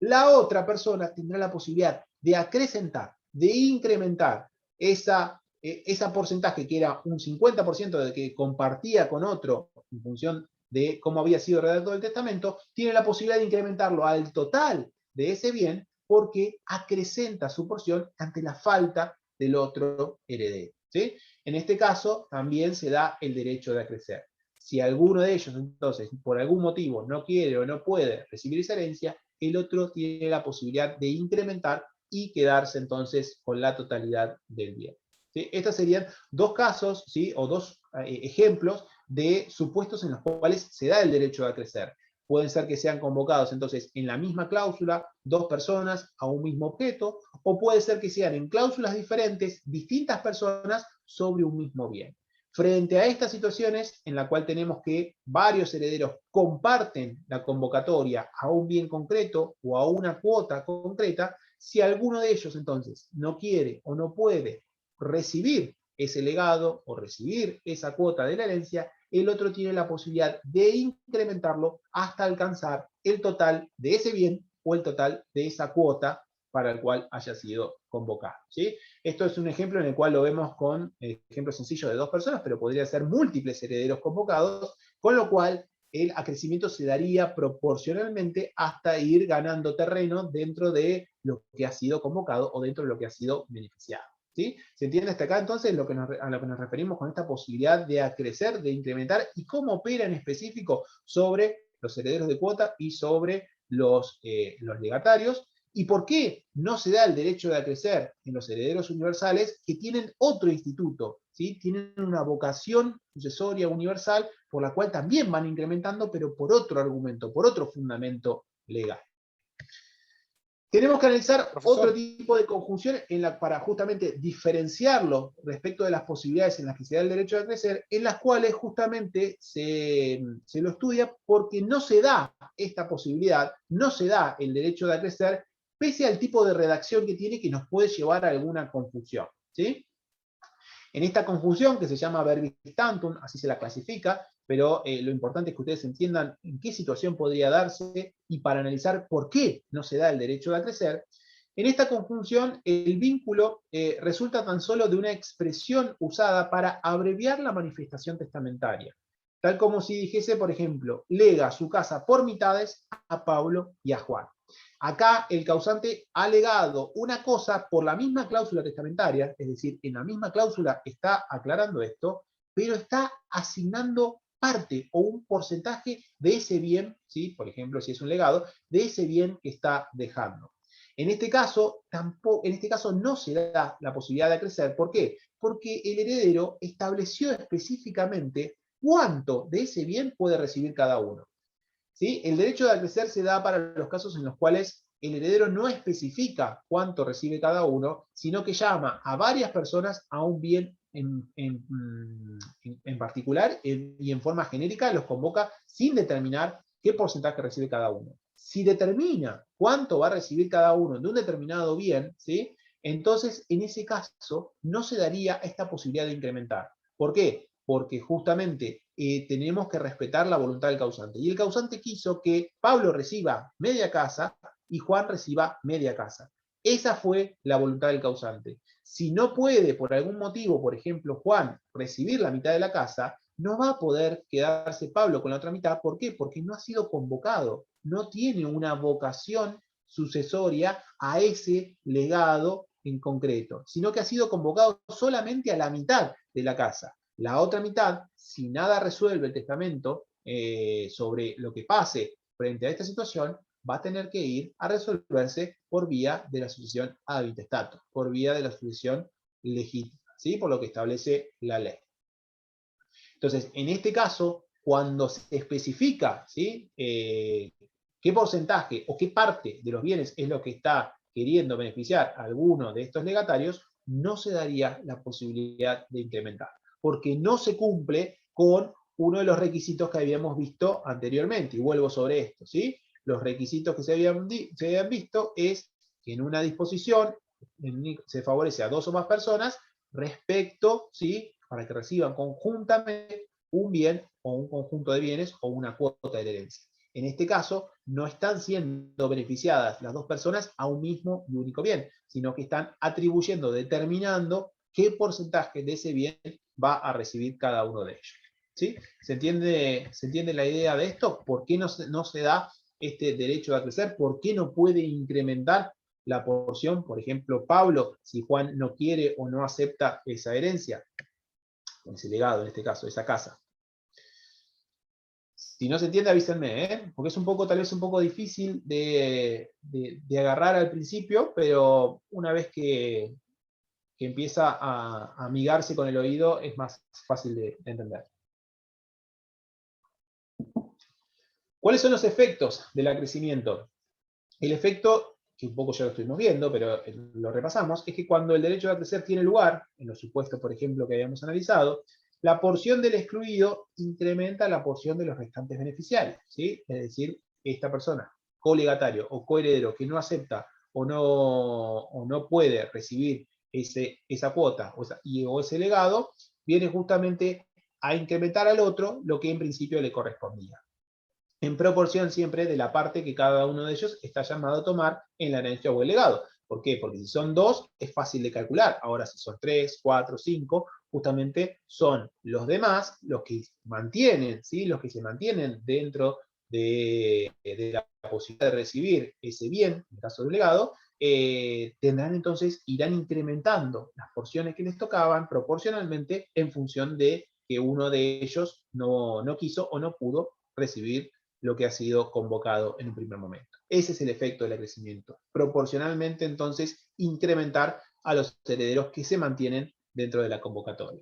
S1: la otra persona tendrá la posibilidad de acrecentar, de incrementar esa porcentaje que era un 50% de que compartía con otro en función de cómo había sido redactado el testamento, tiene la posibilidad de incrementarlo al total de ese bien porque acrecenta su porción ante la falta del otro heredero. ¿Sí? En este caso también se da el derecho de acrecer. Si alguno de ellos, entonces, por algún motivo no quiere o no puede recibir esa herencia, el otro tiene la posibilidad de incrementar y quedarse entonces con la totalidad del bien. ¿Sí? Estos serían dos casos, ¿sí? O dos ejemplos de supuestos en los cuales se da el derecho a acrecer. Pueden ser que sean convocados entonces en la misma cláusula dos personas a un mismo objeto, o puede ser que sean en cláusulas diferentes distintas personas sobre un mismo bien. Frente a estas situaciones en la cual tenemos que varios herederos comparten la convocatoria a un bien concreto o a una cuota concreta, si alguno de ellos entonces no quiere o no puede recibir ese legado o recibir esa cuota de la herencia, el otro tiene la posibilidad de incrementarlo hasta alcanzar el total de ese bien o el total de esa cuota para el cual haya sido convocado. ¿Sí? Esto es un ejemplo en el cual lo vemos con ejemplo sencillo de dos personas, pero podría ser múltiples herederos convocados, con lo cual el acrecimiento se daría proporcionalmente hasta ir ganando terreno dentro de lo que ha sido convocado o dentro de lo que ha sido beneficiado. ¿Sí? ¿Se entiende hasta acá entonces a lo que nos referimos con esta posibilidad de acrecer, de incrementar y cómo opera en específico sobre los herederos de cuota y sobre los legatarios? ¿Y por qué no se da el derecho de acrecer en los herederos universales que tienen otro instituto? ¿Sí? Tienen una vocación sucesoria universal por la cual también van incrementando, pero por otro argumento, por otro fundamento legal. Tenemos que analizar otro tipo de conjunción para justamente diferenciarlo respecto de las posibilidades en las que se da el derecho de acrecer, en las cuales justamente se lo estudia porque no se da esta posibilidad, no se da el derecho de acrecer, pese al tipo de redacción que tiene que nos puede llevar a alguna confusión. ¿Sí? En esta conjunción, que se llama verbis tantum, así se la clasifica, pero lo importante es que ustedes entiendan en qué situación podría darse y para analizar por qué no se da el derecho de acrecer, En esta conjunción, el vínculo resulta tan solo de una expresión usada para abreviar la manifestación testamentaria. Tal como si dijese, por ejemplo, lega su casa por mitades a Pablo y a Juan. Acá el causante ha legado una cosa por la misma cláusula testamentaria, es decir, en la misma cláusula está aclarando esto, pero está asignando parte o un porcentaje de ese bien, ¿sí? Por ejemplo, si es un legado, de ese bien que está dejando. En este caso, no se da la posibilidad de acrecer. ¿Por qué? Porque el heredero estableció específicamente cuánto de ese bien puede recibir cada uno. ¿Sí? El derecho de acrecer se da para los casos en los cuales el heredero no especifica cuánto recibe cada uno, sino que llama a varias personas a un bien en particular y en forma genérica los convoca sin determinar qué porcentaje recibe cada uno. Si determina cuánto va a recibir cada uno de un determinado bien, ¿sí? Entonces en ese caso no se daría esta posibilidad de incrementar. ¿Por qué? Porque justamente tenemos que respetar la voluntad del causante. Y el causante quiso que Pablo reciba media casa y Juan reciba media casa. Esa fue la voluntad del causante. Si no puede, por algún motivo, por ejemplo, Juan, recibir la mitad de la casa, no va a poder quedarse Pablo con la otra mitad. ¿Por qué? Porque no ha sido convocado. No tiene una vocación sucesoria a ese legado en concreto, sino que ha sido convocado solamente a la mitad de la casa. La otra mitad, si nada resuelve el testamento sobre lo que pase frente a esta situación, va a tener que ir a resolverse por vía de la sucesión ad intestato, por vía de la sucesión legítima, ¿sí? Por lo que establece la ley. Entonces, en este caso, cuando se especifica, ¿sí? Qué porcentaje o qué parte de los bienes es lo que está queriendo beneficiar a alguno de estos legatarios, no se daría la posibilidad de incrementar, porque no se cumple con uno de los requisitos que habíamos visto anteriormente, y vuelvo sobre esto, ¿sí? Los requisitos que se habían visto es que en una disposición se favorece a dos o más personas respecto, ¿sí? Para que reciban conjuntamente un bien o un conjunto de bienes o una cuota de herencia. En este caso, no están siendo beneficiadas las dos personas a un mismo y único bien, sino que están atribuyendo, determinando qué porcentaje de ese bien va a recibir cada uno de ellos. ¿Sí? ¿Se entiende la idea de esto? ¿Por qué no se da este derecho a crecer? ¿Por qué no puede incrementar la porción? Por ejemplo, Pablo, si Juan no quiere o no acepta esa herencia, ese legado en este caso, esa casa. Si no se entiende, avísenme, porque es tal vez un poco difícil de agarrar al principio, pero una vez que empieza a amigarse con el oído, es más fácil de entender. ¿Cuáles son los efectos del acrecimiento? El efecto, que un poco ya lo estuvimos viendo, pero lo repasamos, es que cuando el derecho a acrecer tiene lugar, en los supuestos, por ejemplo, que habíamos analizado, la porción del excluido incrementa la porción de los restantes beneficiarios, ¿sí? Es decir, esta persona, colegatario o coheredero, que no acepta o no puede recibir esa cuota o ese legado, viene justamente a incrementar al otro lo que en principio le correspondía, en proporción siempre de la parte que cada uno de ellos está llamado a tomar en la herencia o el legado. ¿Por qué? Porque si son dos, es fácil de calcular. Ahora, si son 3, 4, 5, justamente son los demás los que mantienen, ¿sí? Los que se mantienen dentro de la posibilidad de recibir ese bien, en el caso del legado, tendrán entonces, irán incrementando las porciones que les tocaban proporcionalmente en función de que uno de ellos no quiso o no pudo recibir lo que ha sido convocado en un primer momento. Ese es el efecto del acrecimiento. Proporcionalmente, entonces, incrementar a los herederos que se mantienen dentro de la convocatoria.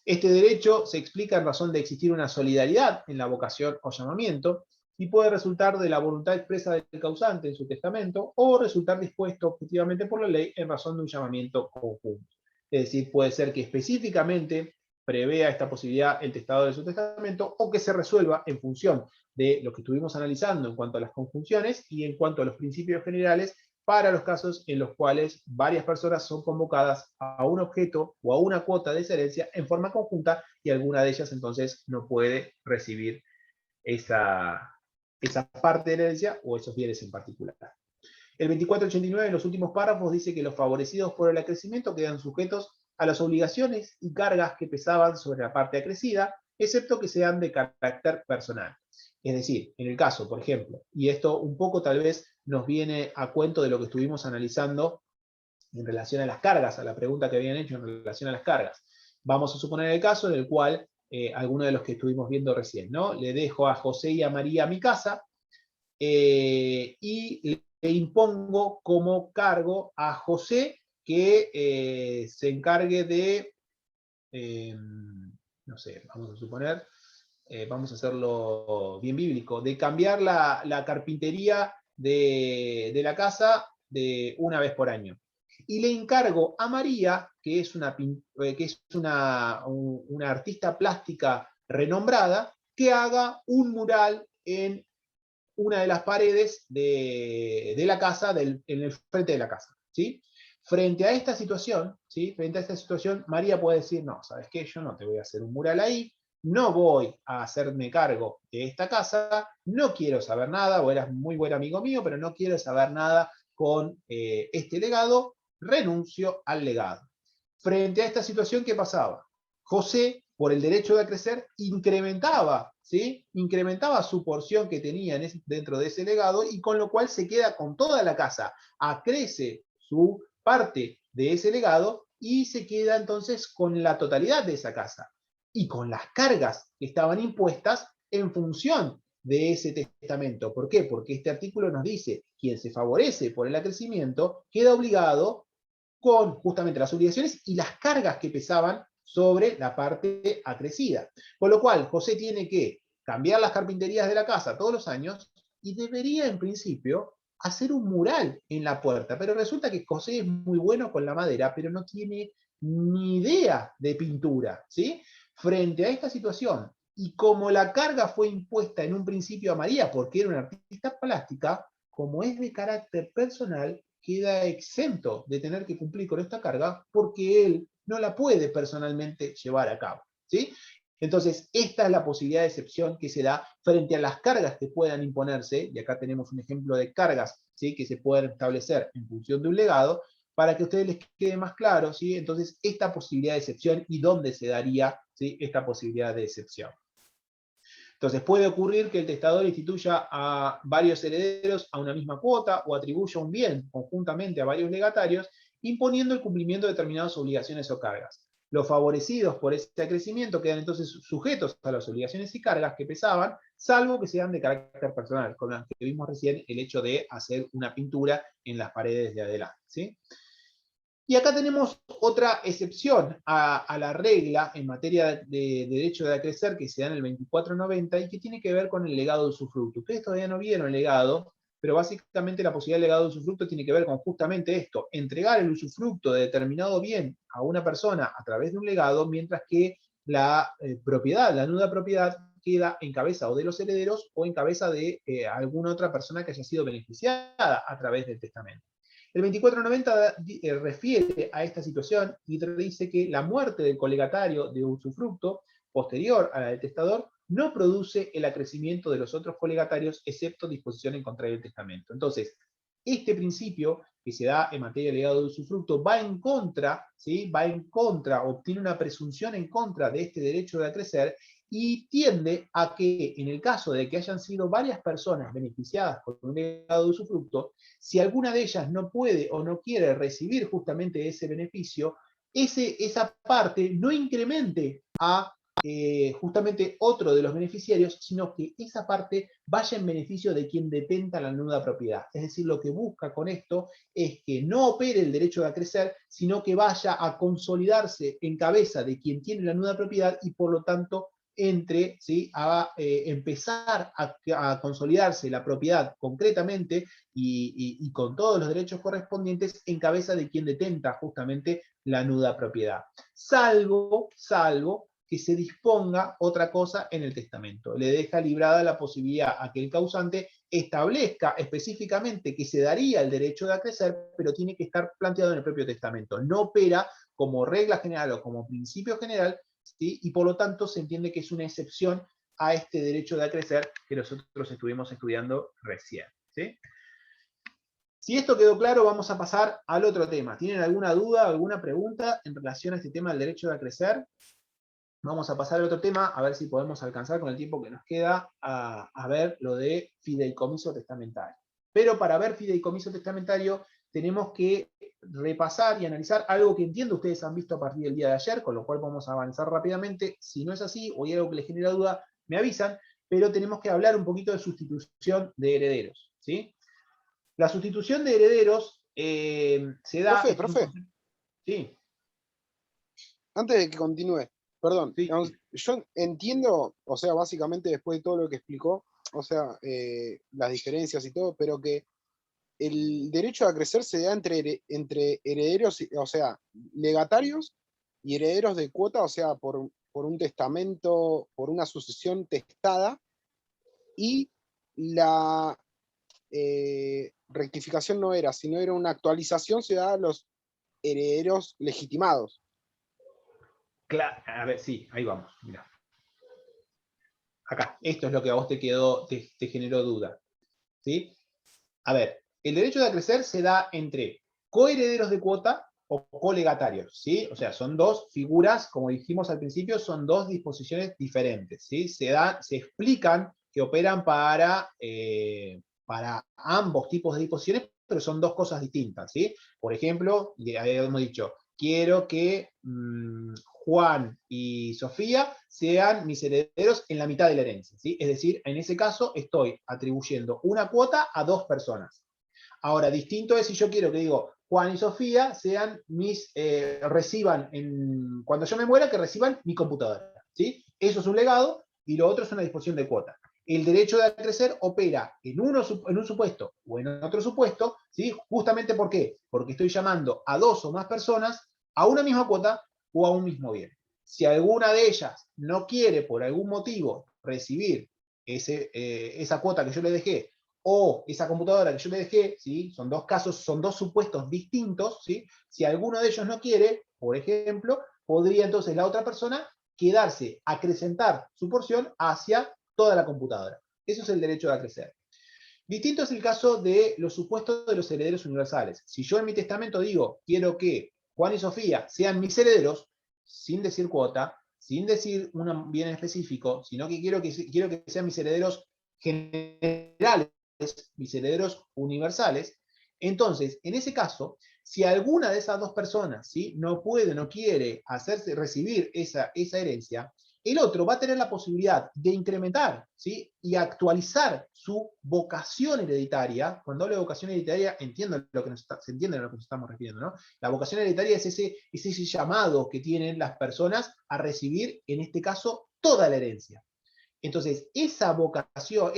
S1: Este derecho se explica en razón de existir una solidaridad en la vocación o llamamiento y puede resultar de la voluntad expresa del causante en su testamento o resultar dispuesto objetivamente por la ley en razón de un llamamiento conjunto. Es decir, puede ser que específicamente prevea esta posibilidad el testador de su testamento o que se resuelva en función de lo que estuvimos analizando en cuanto a las conjunciones y en cuanto a los principios generales para los casos en los cuales varias personas son convocadas a un objeto o a una cuota de esa herencia en forma conjunta y alguna de ellas entonces no puede recibir esa parte de la herencia o esos bienes en particular. El 2489 en los últimos párrafos dice que los favorecidos por el acrecimiento quedan sujetos a las obligaciones y cargas que pesaban sobre la parte acrecida, excepto que sean de carácter personal. Es decir, en el caso, por ejemplo, y esto un poco tal vez nos viene a cuento de lo que estuvimos analizando en relación a las cargas, a la pregunta que habían hecho en relación a las cargas. Vamos a suponer el caso en el cual alguno de los que estuvimos viendo recién, ¿no? Le dejo a José y a María mi casa y le impongo como cargo a José que se encargue de, no sé, vamos a suponer, vamos a hacerlo bien bíblico, de cambiar la carpintería de la casa de una vez por año. Y le encargo a María, que es una artista plástica renombrada, que haga un mural en una de las paredes de la casa, en el frente de la casa, ¿sí? Frente a esta situación, ¿sí? Frente a esta situación, María puede decir, no, ¿sabes qué? Yo no te voy a hacer un mural ahí, no voy a hacerme cargo de esta casa, no quiero saber nada, vos eras muy buen amigo mío, pero no quiero saber nada con este legado, renuncio al legado. Frente a esta situación, ¿qué pasaba? José, por el derecho de crecer, incrementaba, ¿sí? Incrementaba su porción que tenía dentro de ese legado y con lo cual se queda con toda la casa, acrece su parte de ese legado y se queda entonces con la totalidad de esa casa y con las cargas que estaban impuestas en función de ese testamento. ¿Por qué? Porque este artículo nos dice, quien se favorece por el acrecimiento queda obligado con justamente las obligaciones y las cargas que pesaban sobre la parte acrecida. Con lo cual, José tiene que cambiar las carpinterías de la casa todos los años y debería, en principio, hacer un mural en la puerta. Pero resulta que José es muy bueno con la madera, pero no tiene ni idea de pintura, ¿sí? Frente a esta situación, y como la carga fue impuesta en un principio a María, porque era una artista plástica, como es de carácter personal, queda exento de tener que cumplir con esta carga porque él no la puede personalmente llevar a cabo, ¿sí? Entonces, esta es la posibilidad de excepción que se da frente a las cargas que puedan imponerse, y acá tenemos un ejemplo de cargas, ¿sí? Que se pueden establecer en función de un legado, para que a ustedes les quede más claro, ¿sí? Entonces, esta posibilidad de excepción y dónde se daría, ¿sí? Esta posibilidad de excepción. Entonces puede ocurrir que el testador instituya a varios herederos a una misma cuota o atribuya un bien conjuntamente a varios legatarios, imponiendo el cumplimiento de determinadas obligaciones o cargas. Los favorecidos por este acrecimiento quedan entonces sujetos a las obligaciones y cargas que pesaban, salvo que sean de carácter personal, con las que vimos recién el hecho de hacer una pintura en las paredes de adelante, ¿sí? Y acá tenemos otra excepción a la regla en materia de derecho de acrecer que se da en el 2490 y que tiene que ver con el legado de usufructo. Ustedes todavía no vieron el legado, pero básicamente la posibilidad de legado de usufructo tiene que ver con justamente esto, entregar el usufructo de determinado bien a una persona a través de un legado, mientras que la propiedad, la nuda propiedad, queda en cabeza o de los herederos o en cabeza de alguna otra persona que haya sido beneficiada a través del testamento. El 2490 refiere a esta situación y dice que la muerte del colegatario de usufructo posterior a la del testador no produce el acrecimiento de los otros colegatarios excepto disposición en contrario del testamento. Entonces, este principio que se da en materia de legado de usufructo va en contra, ¿sí? Va en contra, obtiene una presunción en contra de este derecho de acrecer y tiende a que en el caso de que hayan sido varias personas beneficiadas por un legado de usufructo, si alguna de ellas no puede o no quiere recibir justamente ese beneficio, esa parte no incremente a justamente otro de los beneficiarios, sino que esa parte vaya en beneficio de quien detenta la nuda propiedad. Es decir, lo que busca con esto es que no opere el derecho de acrecer, sino que vaya a consolidarse en cabeza de quien tiene la nuda propiedad y por lo tanto entre, ¿sí? A empezar a consolidarse la propiedad concretamente y con todos los derechos correspondientes en cabeza de quien detenta justamente la nuda propiedad. Salvo que se disponga otra cosa en el testamento. Le deja librada la posibilidad a que el causante establezca específicamente que se daría el derecho de acrecer, pero tiene que estar planteado en el propio testamento. No opera como regla general o como principio general, ¿sí? Y por lo tanto se entiende que es una excepción a este derecho de acrecer que nosotros estuvimos estudiando recién, ¿sí? Si esto quedó claro, vamos a pasar al otro tema. ¿Tienen alguna duda, alguna pregunta en relación a este tema del derecho de acrecer? Vamos a pasar al otro tema, a ver si podemos alcanzar con el tiempo que nos queda a ver lo de fideicomiso testamentario. Pero para ver fideicomiso testamentario tenemos que repasar y analizar algo que entiendo ustedes han visto a partir del día de ayer, con lo cual vamos a avanzar rápidamente. Si no es así o hay algo que les genera duda, me avisan, pero tenemos que hablar un poquito de sustitución de herederos, ¿sí? La sustitución de herederos se da...
S2: Profe,
S1: Sí,
S2: antes de que continúe, perdón,
S1: sí.
S2: digamos, yo entiendo, o sea, básicamente después de todo lo que explicó, o sea, las diferencias y todo, pero que el derecho a crecer se da entre herederos, o sea, legatarios y herederos de cuota, o sea, por un testamento, por una sucesión testada, y la rectificación no era, sino era una actualización, se da a los herederos legitimados.
S1: A ver, sí, ahí vamos, mirá. Acá, esto es lo que a vos te quedó, te generó duda. ¿Sí? A ver, el derecho de acrecer se da entre coherederos de cuota o colegatarios, ¿sí? O sea, son dos figuras, como dijimos al principio, son dos disposiciones diferentes, ¿sí? Se explican que operan para ambos tipos de disposiciones, pero son dos cosas distintas, ¿sí? Por ejemplo, hemos dicho, quiero que Juan y Sofía sean mis herederos en la mitad de la herencia, ¿sí? Es decir, en ese caso estoy atribuyendo una cuota a dos personas. Ahora, distinto es si yo quiero que digo, Juan y Sofía sean reciban, cuando yo me muera, que reciban mi computadora, ¿sí? Eso es un legado y lo otro es una disposición de cuota. El derecho de acrecer opera en un supuesto o en otro supuesto, ¿sí? Justamente ¿por qué? Porque estoy llamando a dos o más personas a una misma cuota o a un mismo bien. Si alguna de ellas no quiere por algún motivo recibir esa cuota que yo le dejé o esa computadora que yo le dejé, ¿sí? Son dos casos, son dos supuestos distintos, ¿sí? Si alguno de ellos no quiere, por ejemplo, podría entonces la otra persona quedarse, acrecentar su porción hacia toda la computadora. Eso es el derecho de acrecer. Distinto es el caso de los supuestos de los herederos universales. Si yo en mi testamento digo, quiero que Juan y Sofía sean mis herederos, sin decir cuota, sin decir un bien específico, sino que quiero que sean mis herederos generales, mis herederos universales, entonces, en ese caso, si alguna de esas dos personas, ¿sí?, no puede, no quiere recibir esa herencia, el otro va a tener la posibilidad de incrementar, ¿sí?, y actualizar su vocación hereditaria. Cuando hablo de vocación hereditaria, se entiende a lo que nos estamos refiriendo, ¿no? La vocación hereditaria es ese llamado que tienen las personas a recibir, en este caso, toda la herencia. Entonces, esa vocación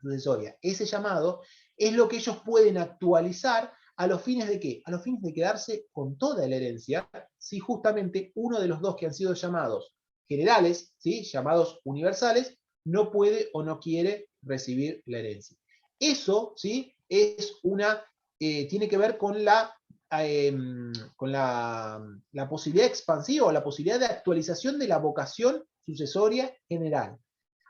S1: sucesoria, ese llamado, es lo que ellos pueden actualizar a los fines de ¿qué? A los fines de quedarse con toda la herencia, si justamente uno de los dos que han sido llamados generales, ¿sí?, llamados universales, no puede o no quiere recibir la herencia. Eso, ¿sí?, tiene que ver con la posibilidad expansiva o la posibilidad de actualización de la vocación sucesoria general.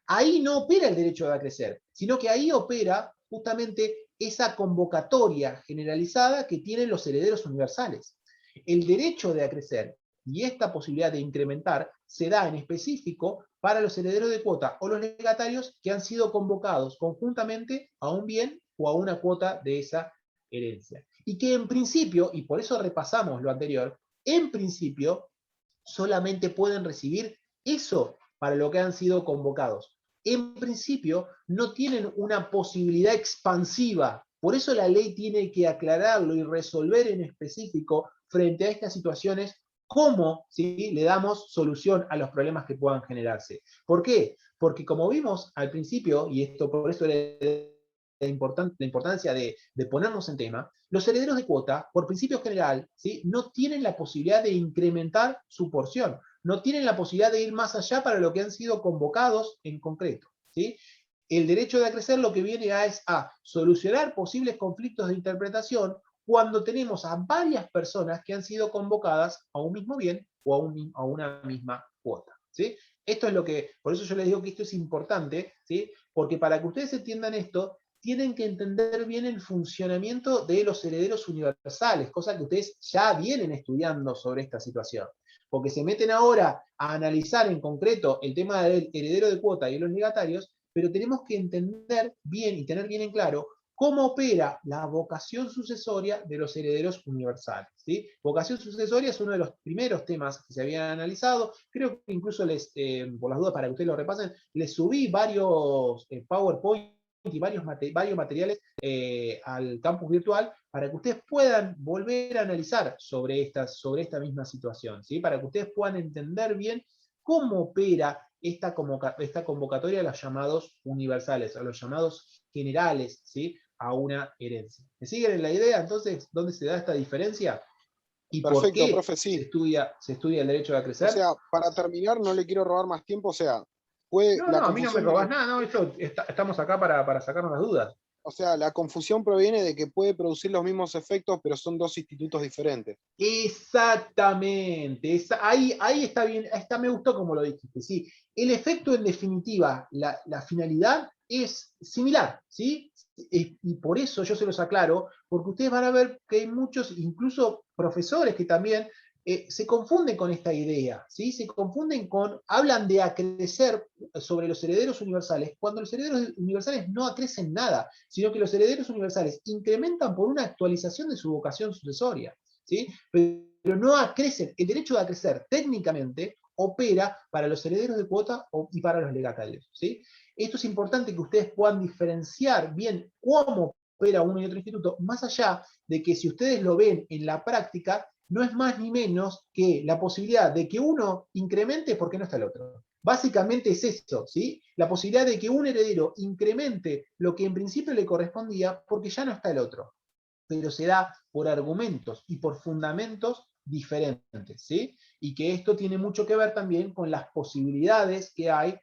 S1: Ahí no opera el derecho de acrecer, sino que ahí opera justamente esa convocatoria generalizada que tienen los herederos universales. El derecho de acrecer y esta posibilidad de incrementar se da en específico para los herederos de cuota o los legatarios que han sido convocados conjuntamente a un bien o a una cuota de esa herencia. Y que en principio, y por eso repasamos lo anterior, en principio solamente pueden recibir eso para lo que han sido convocados. En principio no tienen una posibilidad expansiva. Por eso la ley tiene que aclararlo y resolver en específico frente a estas situaciones cómo, ¿sí?, le damos solución a los problemas que puedan generarse. ¿Por qué? Porque como vimos al principio, y esto por eso era la importancia de ponernos en tema, los herederos de cuota, por principio general, ¿sí?, no tienen la posibilidad de incrementar su porción, no tienen la posibilidad de ir más allá para lo que han sido convocados en concreto, ¿sí? El derecho de acrecer lo que viene es a solucionar posibles conflictos de interpretación cuando tenemos a varias personas que han sido convocadas a un mismo bien o a una misma cuota, ¿sí? Esto es lo que, por eso yo les digo que esto es importante, ¿sí?, porque para que ustedes entiendan esto, tienen que entender bien el funcionamiento de los herederos universales, cosa que ustedes ya vienen estudiando sobre esta situación. Porque se meten ahora a analizar en concreto el tema del heredero de cuota y los legatarios, pero tenemos que entender bien y tener bien en claro cómo opera la vocación sucesoria de los herederos universales. ¿Sí? Vocación sucesoria es uno de los primeros temas que se habían analizado. Creo que incluso por las dudas, para que ustedes lo repasen, les subí varios PowerPoint y varios materiales al campus virtual para que ustedes puedan volver a analizar sobre esta misma situación, ¿sí? Para que ustedes puedan entender bien cómo opera esta convocatoria a los llamados universales, a los llamados generales, ¿sí? A una herencia. ¿Me siguen en la idea entonces dónde se da esta diferencia? ¿Y por
S2: Perfecto,
S1: qué
S2: profe, sí.
S1: se estudia el derecho a crecer?
S2: O sea, para terminar, no le quiero robar más tiempo, o sea,
S1: No, a mí no me robás nada, no, estamos acá para sacarnos las dudas.
S2: O sea, la confusión proviene de que puede producir los mismos efectos, pero son dos institutos diferentes.
S1: Exactamente, ahí está bien, me gustó como lo dijiste, ¿sí? El efecto en definitiva, la finalidad es similar, ¿sí? Y por eso yo se los aclaro, porque ustedes van a ver que hay muchos, incluso profesores que también se confunden con esta idea, ¿sí? Hablan de acrecer sobre los herederos universales, cuando los herederos universales no acrecen nada, sino que los herederos universales incrementan por una actualización de su vocación sucesoria, ¿sí? Pero no acrecen. El derecho de acrecer técnicamente opera para los herederos de cuota y para los legatarios, ¿sí? Esto es importante que ustedes puedan diferenciar bien cómo opera uno y otro instituto, más allá de que si ustedes lo ven en la práctica, no es más ni menos que la posibilidad de que uno incremente porque no está el otro. Básicamente es eso, ¿sí? La posibilidad de que un heredero incremente lo que en principio le correspondía porque ya no está el otro. Pero se da por argumentos y por fundamentos diferentes, ¿sí? Y que esto tiene mucho que ver también con las posibilidades que hay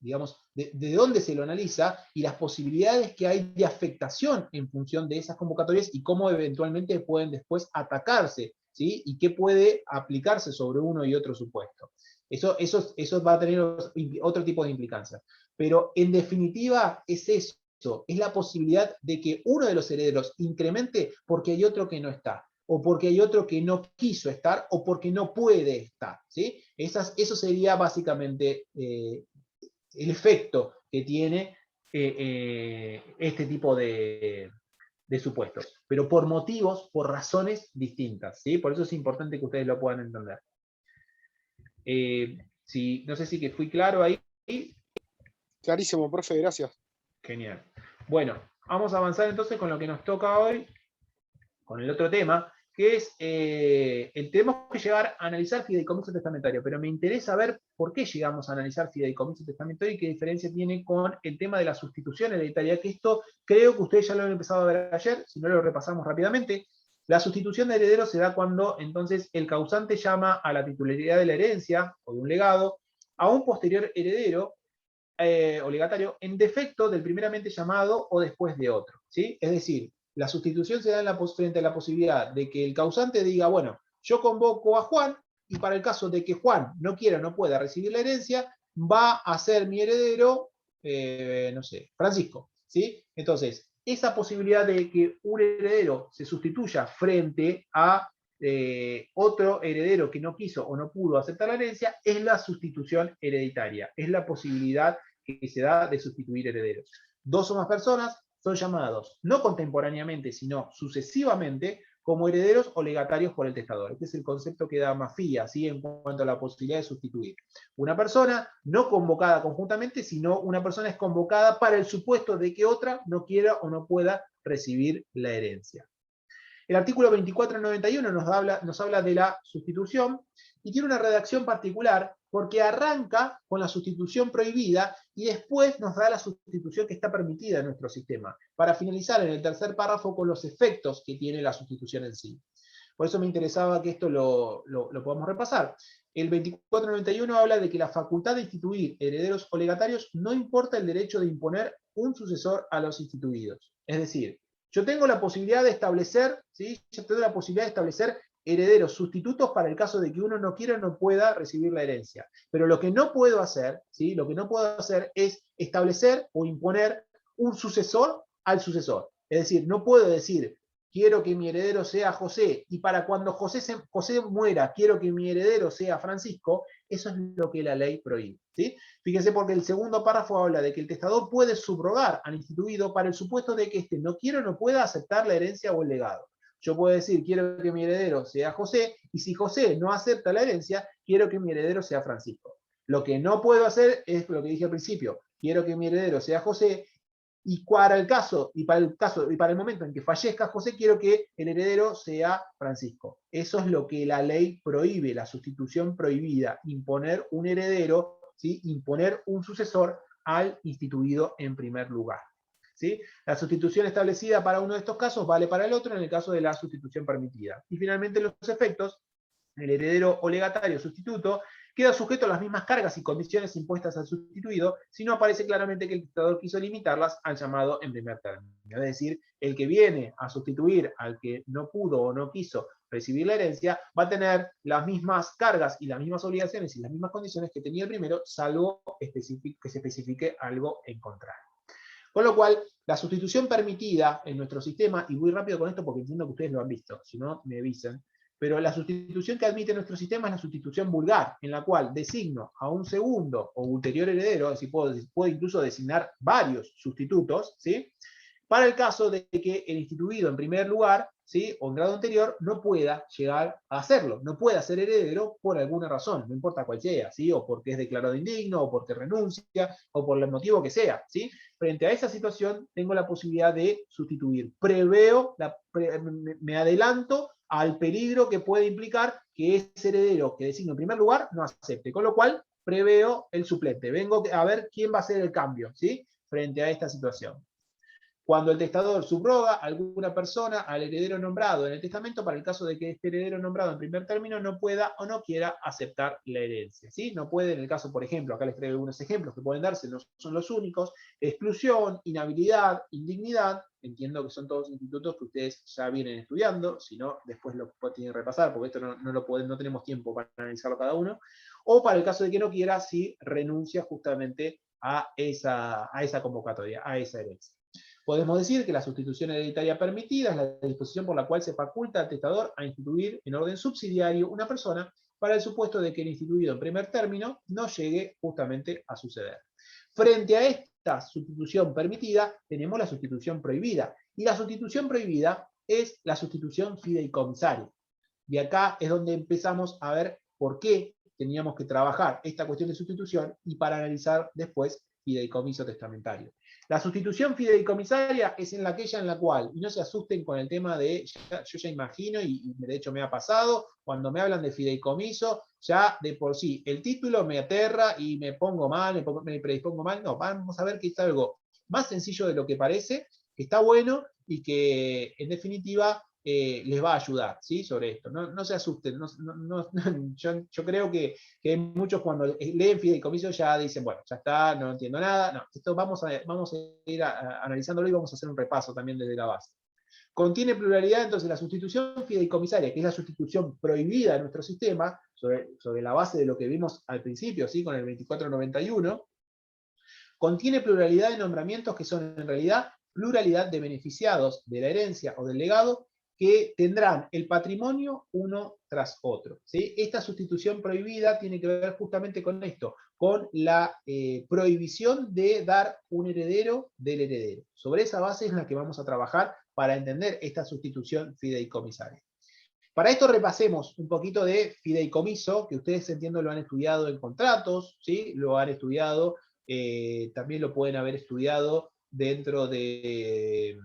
S1: digamos, de dónde se lo analiza y las posibilidades que hay de afectación en función de esas convocatorias y cómo eventualmente pueden después atacarse, ¿sí? Y qué puede aplicarse sobre uno y otro supuesto. Eso va a tener otro tipo de implicancias. Pero en definitiva es eso, es la posibilidad de que uno de los herederos incremente porque hay otro que no está, o porque hay otro que no quiso estar, o porque no puede estar, ¿sí? Eso sería básicamente el efecto que tiene este tipo de supuestos, pero por motivos, por razones distintas, ¿sí? Por eso es importante que ustedes lo puedan entender. No sé si que fui claro ahí.
S2: Clarísimo, profe, gracias.
S1: Genial. Bueno, vamos a avanzar entonces con lo que nos toca hoy, con el otro tema, que es, tenemos que llegar a analizar fideicomiso testamentario, pero me interesa ver por qué llegamos a analizar fideicomiso testamentario y qué diferencia tiene con el tema de la sustitución hereditaria, que esto creo que ustedes ya lo han empezado a ver ayer, si no lo repasamos rápidamente. La sustitución de herederos se da cuando entonces el causante llama a la titularidad de la herencia o de un legado a un posterior heredero o legatario en defecto del primeramente llamado o después de otro, ¿sí? Es decir, la sustitución se da frente a la posibilidad de que el causante diga, bueno, yo convoco a Juan y para el caso de que Juan no quiera o no pueda recibir la herencia, va a ser mi heredero, no sé, Francisco, ¿sí? Entonces, esa posibilidad de que un heredero se sustituya frente a otro heredero que no quiso o no pudo aceptar la herencia es la sustitución hereditaria, es la posibilidad que se da de sustituir herederos. Dos o más personas son llamados no contemporáneamente, sino sucesivamente como herederos o legatarios por el testador. Este es el concepto que da Mafia, ¿sí? En cuanto a la posibilidad de sustituir. Una persona no convocada conjuntamente, sino una persona es convocada para el supuesto de que otra no quiera o no pueda recibir la herencia. El artículo 2491 nos habla de la sustitución y tiene una redacción particular porque arranca con la sustitución prohibida y después nos da la sustitución que está permitida en nuestro sistema, para finalizar en el tercer párrafo con los efectos que tiene la sustitución en sí. Por eso me interesaba que esto lo podamos repasar. El 2491 habla de que la facultad de instituir herederos o legatarios no importa el derecho de imponer un sucesor a los instituidos. Es decir, yo tengo la posibilidad de establecer, ¿sí? Yo tengo la posibilidad de establecer herederos sustitutos para el caso de que uno no quiera o no pueda recibir la herencia. Pero lo que no puedo hacer, ¿sí? Lo que no puedo hacer es establecer o imponer un sucesor al sucesor. Es decir, no puedo decir, quiero que mi heredero sea José, y para cuando José muera, quiero que mi heredero sea Francisco. Eso es lo que la ley prohíbe, ¿sí? Fíjense, porque el segundo párrafo habla de que el testador puede subrogar al instituido para el supuesto de que éste no quiera o no pueda aceptar la herencia o el legado. Yo puedo decir, quiero que mi heredero sea José, y si José no acepta la herencia, quiero que mi heredero sea Francisco. Lo que no puedo hacer es lo que dije al principio, quiero que mi heredero sea José, y para el momento en que fallezca José, quiero que el heredero sea Francisco. Eso es lo que la ley prohíbe, la sustitución prohibida, imponer un heredero, ¿sí? Imponer un sucesor al instituido en primer lugar. ¿Sí? La sustitución establecida para uno de estos casos vale para el otro en el caso de la sustitución permitida. Y finalmente los efectos, el heredero o legatario sustituto queda sujeto a las mismas cargas y condiciones impuestas al sustituido si no aparece claramente que el testador quiso limitarlas al llamado en primer término. Es decir, el que viene a sustituir al que no pudo o no quiso recibir la herencia va a tener las mismas cargas y las mismas obligaciones y las mismas condiciones que tenía el primero, salvo que se especifique algo en contrario. Con lo cual, la sustitución permitida en nuestro sistema, y voy rápido con esto porque entiendo que ustedes lo han visto, si no me avisen, pero la sustitución que admite nuestro sistema es la sustitución vulgar, en la cual designo a un segundo o ulterior heredero, es decir, puedo incluso designar varios sustitutos, ¿sí? Para el caso de que el instituido en primer lugar, ¿sí? O en grado anterior, no pueda llegar a hacerlo, no pueda ser heredero por alguna razón, no importa cuál sea, ¿sí? O porque es declarado indigno, o porque renuncia, o por el motivo que sea, ¿sí? Frente a esa situación, tengo la posibilidad de sustituir. Me adelanto al peligro que puede implicar que ese heredero que designo en primer lugar no acepte, con lo cual preveo el suplente. Vengo a ver quién va a hacer el cambio, ¿sí? Frente a esta situación. Cuando el testador subroga a alguna persona al heredero nombrado en el testamento para el caso de que este heredero nombrado en primer término no pueda o no quiera aceptar la herencia, ¿sí? No puede, en el caso, por ejemplo, acá les traigo algunos ejemplos que pueden darse, no son los únicos: exclusión, inhabilidad, indignidad. Entiendo que son todos institutos que ustedes ya vienen estudiando, si no, después lo tienen que repasar, porque esto no tenemos tiempo para analizarlo cada uno. O para el caso de que no quiera, si renuncia justamente a esa convocatoria, a esa herencia. Podemos decir que la sustitución hereditaria permitida es la disposición por la cual se faculta al testador a instituir en orden subsidiario una persona para el supuesto de que el instituido en primer término no llegue justamente a suceder. Frente a esta sustitución permitida, tenemos la sustitución prohibida. Y la sustitución prohibida es la sustitución fideicomisaria. Y acá es donde empezamos a ver por qué teníamos que trabajar esta cuestión de sustitución y para analizar después fideicomiso testamentario. La sustitución fideicomisaria es aquella en la cual, y no se asusten con el tema de, yo ya imagino, y de hecho me ha pasado, cuando me hablan de fideicomiso, ya de por sí el título me aterra y me pongo mal, me predispongo mal. No, vamos a ver que es algo más sencillo de lo que parece, que está bueno y que en definitiva les va a ayudar, ¿sí? Sobre esto. No se asusten. Yo creo que muchos cuando leen fideicomiso ya dicen, bueno, ya está, no entiendo nada. No, esto vamos a ir analizándolo y vamos a hacer un repaso también desde la base. Contiene pluralidad, entonces la sustitución fideicomisaria, que es la sustitución prohibida en nuestro sistema, sobre la base de lo que vimos al principio, ¿sí? Con el 2491, contiene pluralidad de nombramientos que son en realidad pluralidad de beneficiados de la herencia o del legado que tendrán el patrimonio uno tras otro, ¿sí? Esta sustitución prohibida tiene que ver justamente con esto, con la prohibición de dar un heredero del heredero. Sobre esa base es la que vamos a trabajar para entender esta sustitución fideicomisaria. Para esto repasemos un poquito de fideicomiso, que ustedes entiendo lo han estudiado en contratos, ¿sí? Lo han estudiado, también lo pueden haber estudiado dentro de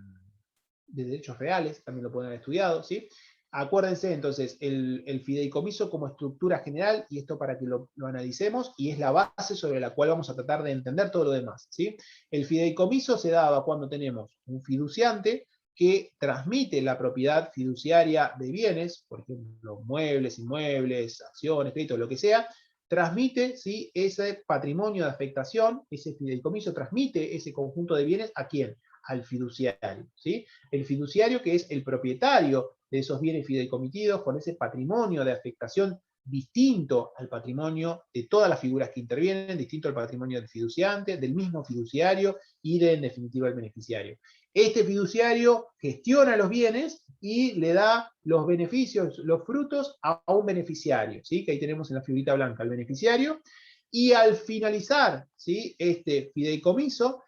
S1: derechos reales, también lo pueden haber estudiado, ¿sí? Acuérdense entonces, el fideicomiso como estructura general, y esto para que lo analicemos, y es la base sobre la cual vamos a tratar de entender todo lo demás, ¿sí? El fideicomiso se daba cuando tenemos un fiduciante que transmite la propiedad fiduciaria de bienes, por ejemplo, muebles, inmuebles, acciones, créditos, lo que sea, transmite, ¿sí? Ese patrimonio de afectación, ese fideicomiso transmite ese conjunto de bienes, ¿a quién? Al fiduciario, ¿sí? El fiduciario, que es el propietario de esos bienes fideicomitidos, con ese patrimonio de afectación distinto al patrimonio de todas las figuras que intervienen, distinto al patrimonio del fiduciante, del mismo fiduciario y en definitiva, el beneficiario. Este fiduciario gestiona los bienes y le da los beneficios, los frutos a un beneficiario, ¿sí? Que ahí tenemos en la figurita blanca al beneficiario, y al finalizar, ¿sí?, este fideicomiso,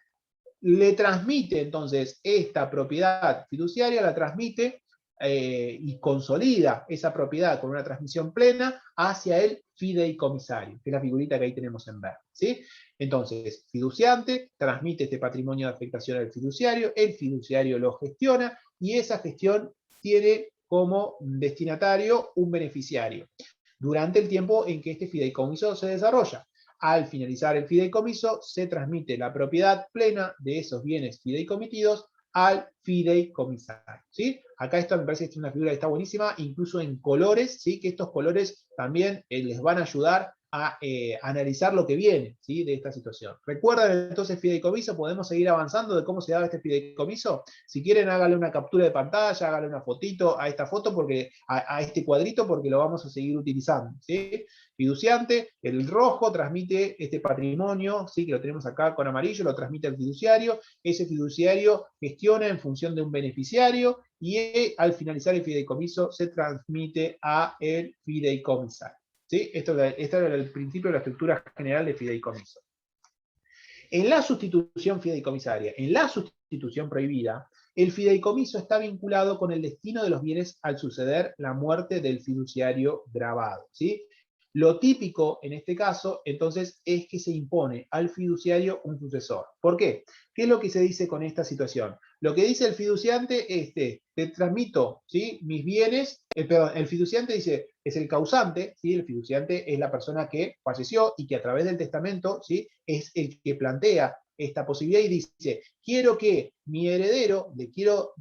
S1: le transmite entonces esta propiedad fiduciaria, la transmite y consolida esa propiedad con una transmisión plena hacia el fideicomisario, que es la figurita que ahí tenemos en verde, ¿sí? Entonces, fiduciante transmite este patrimonio de afectación al fiduciario, el fiduciario lo gestiona y esa gestión tiene como destinatario un beneficiario durante el tiempo en que este fideicomiso se desarrolla. Al finalizar el fideicomiso, se transmite la propiedad plena de esos bienes fideicomitidos al fideicomisario, ¿sí? Acá esto me parece que es una figura que está buenísima, incluso en colores, ¿sí? Que estos colores también les van a ayudar a analizar lo que viene, ¿sí?, de esta situación. ¿Recuerdan entonces fideicomiso? ¿Podemos seguir avanzando de cómo se daba este fideicomiso? Si quieren, háganle una captura de pantalla, háganle una fotito a esta foto, porque a este cuadrito, porque lo vamos a seguir utilizando, ¿sí? Fiduciante, el rojo transmite este patrimonio, ¿sí?, que lo tenemos acá con amarillo, lo transmite al fiduciario, ese fiduciario gestiona en función de un beneficiario, y al finalizar el fideicomiso se transmite a el fideicomisario. ¿Sí? Este era el principio de la estructura general de fideicomiso. En la sustitución fideicomisaria, en la sustitución prohibida, el fideicomiso está vinculado con el destino de los bienes al suceder la muerte del fiduciario gravado, ¿sí? Lo típico en este caso, entonces, es que se impone al fiduciario un sucesor. ¿Por qué? ¿Qué es lo que se dice con esta situación? Lo que dice el fiduciante es, te transmito, ¿sí?, mis bienes, perdón, el fiduciante dice, es el causante, ¿sí? El fiduciante es la persona que falleció y que a través del testamento, ¿sí?, es el que plantea esta posibilidad y dice, quiero que mi heredero, le quiero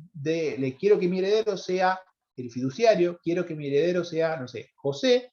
S1: que mi heredero sea el fiduciario, quiero que mi heredero sea, no sé, José.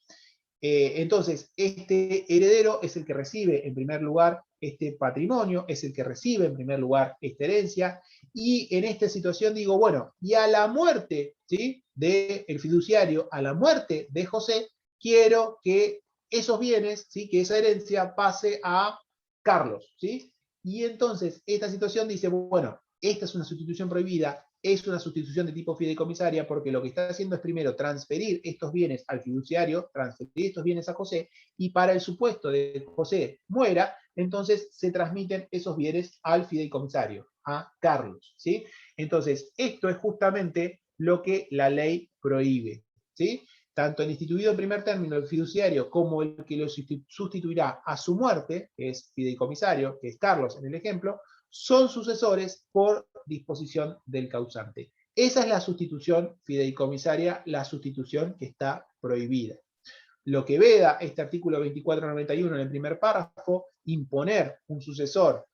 S1: Entonces, este heredero es el que recibe en primer lugar este patrimonio, es el que recibe en primer lugar esta herencia, y en esta situación digo, bueno, y a la muerte, ¿sí?, del fiduciario, a la muerte de José, quiero que esos bienes, ¿sí?, que esa herencia pase a Carlos, ¿sí? Y entonces esta situación dice, bueno, esta es una sustitución prohibida, es una sustitución de tipo fideicomisaria, porque lo que está haciendo es primero transferir estos bienes al fiduciario, transferir estos bienes a José, y para el supuesto de que José muera, entonces se transmiten esos bienes al fideicomisario, a Carlos, ¿sí? Entonces, esto es justamente lo que la ley prohíbe, ¿sí? Tanto el instituido en primer término, el fiduciario, como el que lo sustituirá a su muerte, que es fideicomisario, que es Carlos en el ejemplo, son sucesores por disposición del causante. Esa es la sustitución fideicomisaria, la sustitución que está prohibida. Lo que veda este artículo 2491 en el primer párrafo, imponer un sucesor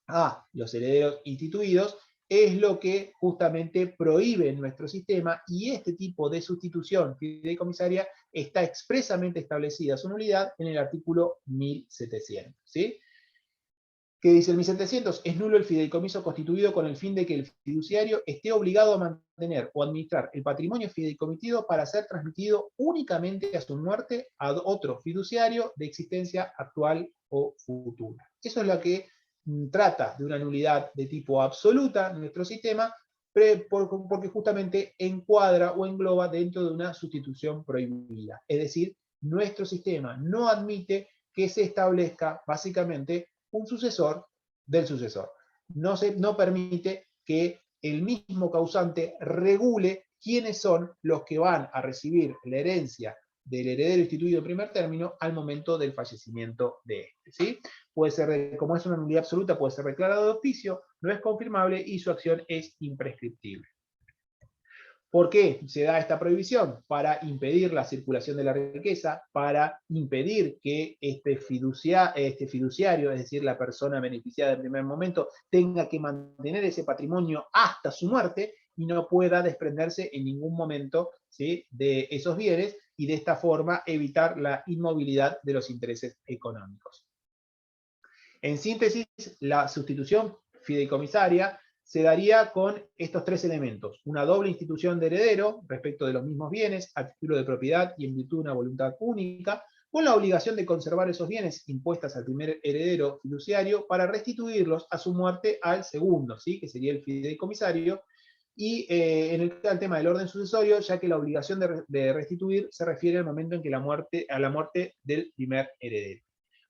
S1: a los herederos instituidos, es lo que justamente prohíbe nuestro sistema, y este tipo de sustitución fideicomisaria está expresamente establecida su nulidad en el artículo 1700, ¿sí? ¿Qué dice el 1700? Es nulo el fideicomiso constituido con el fin de que el fiduciario esté obligado a mantener o administrar el patrimonio fideicomitido para ser transmitido únicamente a su muerte a otro fiduciario de existencia actual o futura. Eso es lo que trata de una nulidad de tipo absoluta en nuestro sistema, porque justamente encuadra o engloba dentro de una sustitución prohibida. Es decir, nuestro sistema no admite que se establezca básicamente un sucesor del sucesor. No permite que el mismo causante regule quiénes son los que van a recibir la herencia del heredero instituido en primer término al momento del fallecimiento de este, ¿sí? Puede ser, como es una nulidad absoluta, puede ser declarado de oficio, no es confirmable y su acción es imprescriptible. ¿Por qué se da esta prohibición? Para impedir la circulación de la riqueza, para impedir que este fiduciario, es decir, la persona beneficiada en primer momento, tenga que mantener ese patrimonio hasta su muerte y no pueda desprenderse en ningún momento, ¿sí?, de esos bienes, y de esta forma evitar la inmovilidad de los intereses económicos. En síntesis, la sustitución fideicomisaria se daría con estos tres elementos: una doble institución de heredero respecto de los mismos bienes, a título de propiedad y en virtud de una voluntad única, con la obligación de conservar esos bienes impuestas al primer heredero fiduciario para restituirlos a su muerte al segundo, ¿sí? Que sería el fideicomisario. Y en el tema del orden sucesorio, ya que la obligación de restituir se refiere al momento en que a la muerte del primer heredero.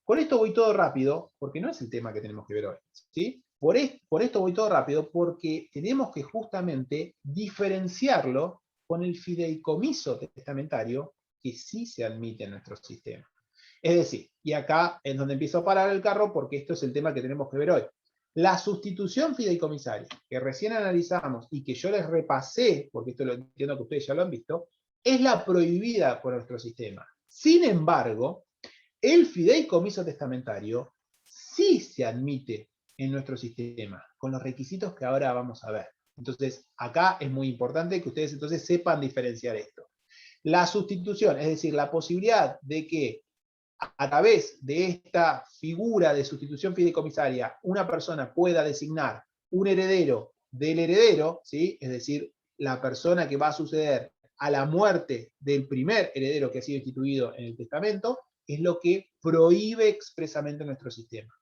S1: Con esto voy todo rápido, porque no es el tema que tenemos que ver hoy, ¿sí? Por esto voy todo rápido, porque tenemos que justamente diferenciarlo con el fideicomiso testamentario, que sí se admite en nuestro sistema. Es decir, y acá es donde empiezo a parar el carro, porque esto es el tema que tenemos que ver hoy. La sustitución fideicomisaria, que recién analizamos y que yo les repasé, porque esto lo entiendo que ustedes ya lo han visto, es la prohibida por nuestro sistema. Sin embargo, el fideicomiso testamentario sí se admite en nuestro sistema, con los requisitos que ahora vamos a ver. Entonces, acá es muy importante que ustedes entonces sepan diferenciar esto. La sustitución, es decir, la posibilidad de que a través de esta figura de sustitución fideicomisaria una persona pueda designar un heredero del heredero, ¿sí? Es decir, la persona que va a suceder a la muerte del primer heredero que ha sido instituido en el testamento, es lo que prohíbe expresamente nuestro sistema.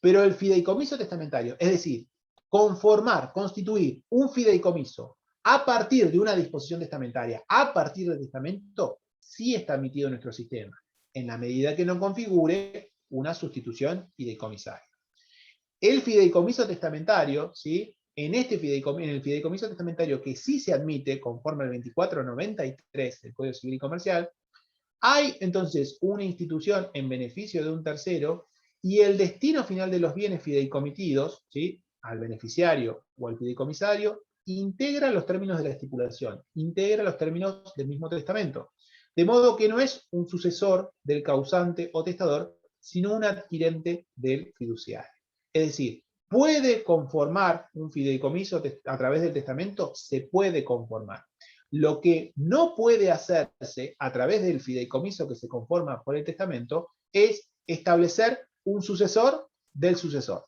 S1: Pero el fideicomiso testamentario, es decir, constituir un fideicomiso a partir de una disposición testamentaria, a partir del testamento, sí está admitido en nuestro sistema, en la medida que no configure una sustitución fideicomisaria. El fideicomiso testamentario, ¿sí? En el fideicomiso testamentario que sí se admite, conforme al 2493 del Código Civil y Comercial, hay entonces una institución en beneficio de un tercero y el destino final de los bienes fideicomitidos, ¿sí? Al beneficiario o al fideicomisario, integra los términos de la estipulación, integra los términos del mismo testamento. De modo que no es un sucesor del causante o testador, sino un adquirente del fiduciario. Es decir, ¿puede conformar un fideicomiso a través del testamento? Se puede conformar. Lo que no puede hacerse a través del fideicomiso que se conforma por el testamento es establecer un sucesor del sucesor.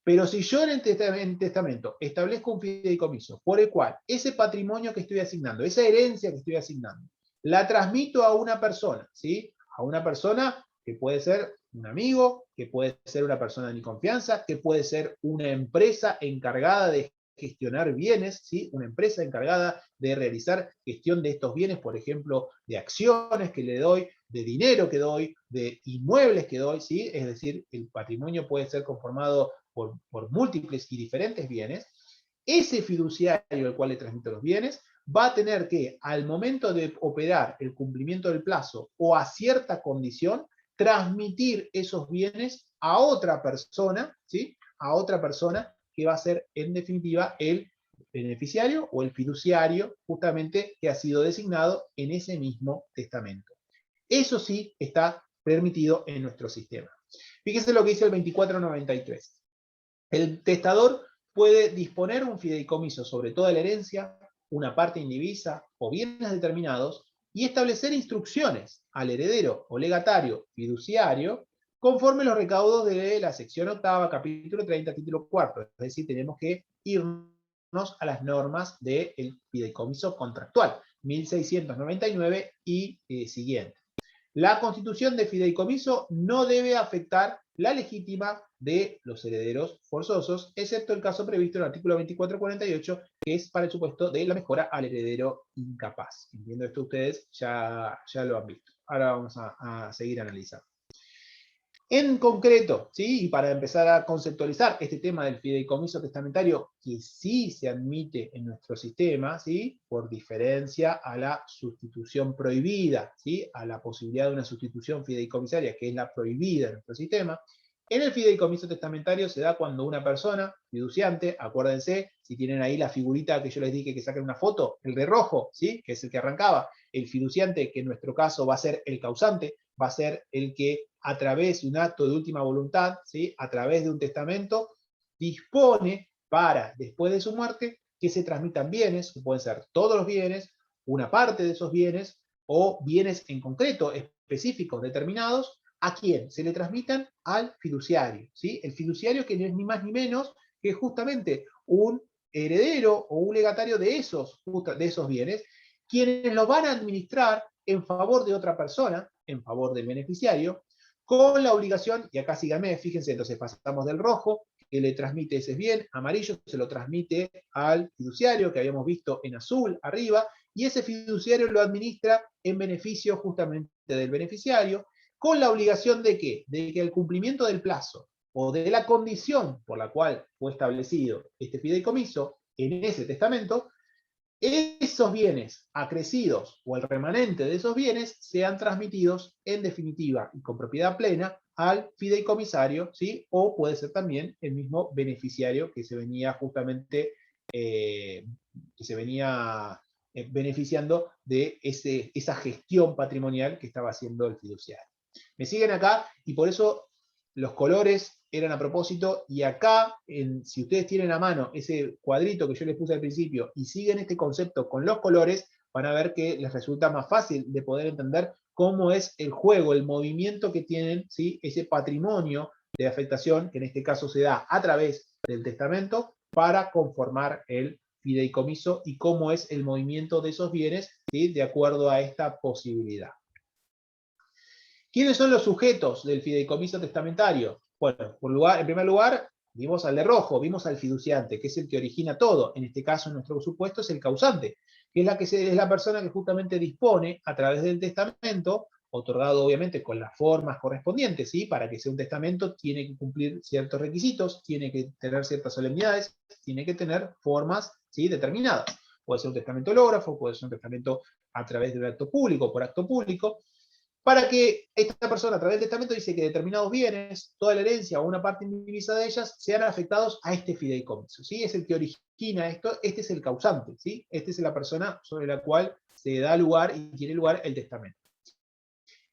S1: Pero si yo en el testamento establezco un fideicomiso por el cual ese patrimonio que estoy asignando, esa herencia que estoy asignando, la transmito a una persona, ¿sí? A una persona que puede ser un amigo, que puede ser una persona de mi confianza, que puede ser una empresa encargada de gestionar bienes, ¿sí? Una empresa encargada de realizar gestión de estos bienes, por ejemplo, de acciones que le doy, de dinero que doy, de inmuebles que doy, ¿sí? Es decir, el patrimonio puede ser conformado por múltiples y diferentes bienes. Ese fiduciario al cual le transmito los bienes va a tener que, al momento de operar el cumplimiento del plazo o a cierta condición, transmitir esos bienes a otra persona, ¿sí? A otra persona que va a ser, en definitiva, el beneficiario o el fiduciario, justamente, que ha sido designado en ese mismo testamento. Eso sí está permitido en nuestro sistema. Fíjense lo que dice el 2493. El testador puede disponer un fideicomiso sobre toda la herencia, una parte indivisa o bienes determinados, y establecer instrucciones al heredero o legatario fiduciario conforme los recaudos de la sección octava, capítulo 30, título cuarto. Es decir, tenemos que irnos a las normas del fideicomiso contractual, 1699 y siguiente. La constitución de fideicomiso no debe afectar la legítima de los herederos forzosos, excepto el caso previsto en el artículo 2448, que es para el supuesto de la mejora al heredero incapaz. Entiendo esto, ustedes ya lo han visto. Ahora vamos a seguir analizando. En concreto, ¿sí? Y para empezar a conceptualizar este tema del fideicomiso testamentario, que sí se admite en nuestro sistema, ¿sí? Por diferencia a la sustitución prohibida, ¿sí? A la posibilidad de una sustitución fideicomisaria, que es la prohibida en nuestro sistema. En el fideicomiso testamentario se da cuando una persona, fiduciante, acuérdense, si tienen ahí la figurita que yo les dije que saquen una foto, el de rojo, ¿sí? Que es el que arrancaba, el fiduciante, que en nuestro caso va a ser el causante, va a ser el que a través de un acto de última voluntad, ¿sí? A través de un testamento, dispone para, después de su muerte, que se transmitan bienes, que pueden ser todos los bienes, una parte de esos bienes, o bienes en concreto, específicos, determinados. ¿A quién? Se le transmitan al fiduciario, ¿sí? El fiduciario, que no es ni más ni menos que justamente un heredero o un legatario de esos bienes, quienes los van a administrar en favor de otra persona, en favor del beneficiario, con la obligación, y acá síganme, fíjense, entonces pasamos del rojo, que le transmite ese bien, amarillo se lo transmite al fiduciario, que habíamos visto en azul arriba, y ese fiduciario lo administra en beneficio justamente del beneficiario, con la obligación de ¿qué? De que el cumplimiento del plazo o de la condición por la cual fue establecido este fideicomiso en ese testamento, esos bienes acrecidos o el remanente de esos bienes sean transmitidos en definitiva y con propiedad plena al fideicomisario, ¿sí? O puede ser también el mismo beneficiario que se venía justamente beneficiando de esa gestión patrimonial que estaba haciendo el fiduciario. Me siguen acá y por eso los colores eran a propósito, y acá, si ustedes tienen a mano ese cuadrito que yo les puse al principio y siguen este concepto con los colores, van a ver que les resulta más fácil de poder entender cómo es el juego, el movimiento que tienen, ¿sí? Ese patrimonio de afectación, que en este caso se da a través del testamento, para conformar el fideicomiso y cómo es el movimiento de esos bienes, ¿sí? De acuerdo a esta posibilidad. ¿Quiénes son los sujetos del fideicomiso testamentario? Bueno, en primer lugar, vimos al de rojo, vimos al fiduciante, que es el que origina todo. En este caso, en nuestro supuesto, es el causante, que es la persona que justamente dispone a través del testamento, otorgado obviamente con las formas correspondientes, ¿sí? Para que sea un testamento tiene que cumplir ciertos requisitos, tiene que tener ciertas solemnidades, tiene que tener formas, ¿sí? Determinadas. Puede ser un testamento hológrafo, puede ser un testamento a través de un acto público, por acto público, para que esta persona a través del testamento dice que determinados bienes, toda la herencia o una parte indivisada de ellas, sean afectados a este fideicomiso, ¿sí? Es el que origina esto, este es el causante, ¿sí? Esta es la persona sobre la cual se da lugar y tiene lugar el testamento.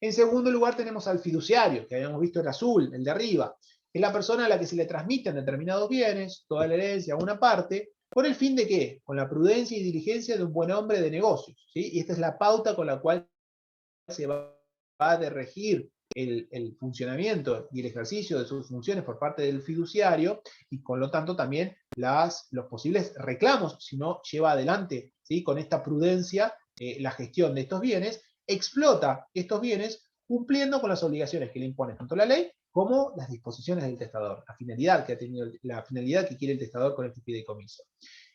S1: En segundo lugar tenemos al fiduciario, que habíamos visto en azul, el de arriba. Es la persona a la que se le transmiten determinados bienes, toda la herencia o una parte, ¿con el fin de qué? Con la prudencia y diligencia de un buen hombre de negocios, ¿sí? Y esta es la pauta con la cual se va a regir el funcionamiento y el ejercicio de sus funciones por parte del fiduciario, y con lo tanto también los posibles reclamos, si no lleva adelante, ¿sí? Con esta prudencia la gestión de estos bienes, explota estos bienes cumpliendo con las obligaciones que le impone tanto la ley como las disposiciones del testador, la finalidad que quiere el testador con este fideicomiso.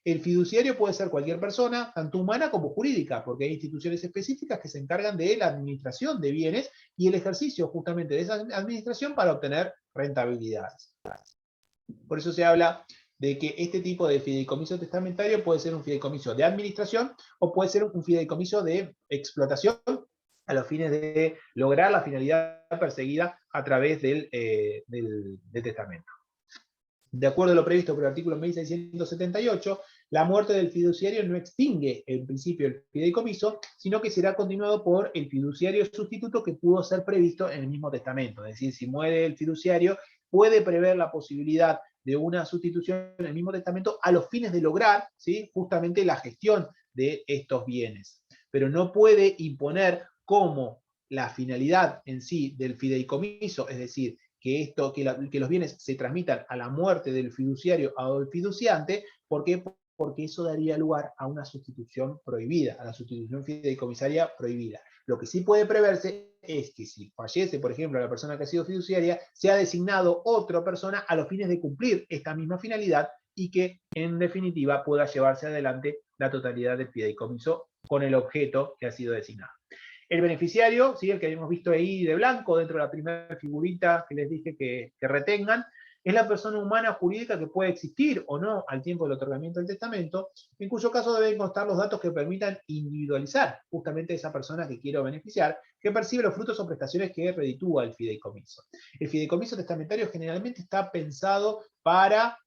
S1: El fiduciario puede ser cualquier persona, tanto humana como jurídica, porque hay instituciones específicas que se encargan de la administración de bienes y el ejercicio justamente de esa administración para obtener rentabilidades. Por eso se habla de que este tipo de fideicomiso testamentario puede ser un fideicomiso de administración o puede ser un fideicomiso de explotación a los fines de lograr la finalidad perseguida a través del testamento. De acuerdo a lo previsto por el artículo 1678, la muerte del fiduciario no extingue en principio el fideicomiso, sino que será continuado por el fiduciario sustituto que pudo ser previsto en el mismo testamento. Es decir, si muere el fiduciario, puede prever la posibilidad de una sustitución en el mismo testamento a los fines de lograr, ¿sí? Justamente la gestión de estos bienes. Pero no puede imponer como la finalidad en sí del fideicomiso, es decir, que los bienes se transmitan a la muerte del fiduciario o del fiduciante. ¿Por qué? Porque eso daría lugar a una sustitución prohibida, a la sustitución fideicomisaria prohibida. Lo que sí puede preverse es que si fallece, por ejemplo, la persona que ha sido fiduciaria, sea designado otra persona a los fines de cumplir esta misma finalidad y que, en definitiva, pueda llevarse adelante la totalidad del fideicomiso con el objeto que ha sido designado. El beneficiario, ¿sí? El que habíamos visto ahí de blanco dentro de la primera figurita que les dije que retengan, es la persona humana jurídica que puede existir o no al tiempo del otorgamiento del testamento, en cuyo caso deben constar los datos que permitan individualizar justamente esa persona que quiero beneficiar, que percibe los frutos o prestaciones que reditúa el fideicomiso. El fideicomiso testamentario generalmente está pensado para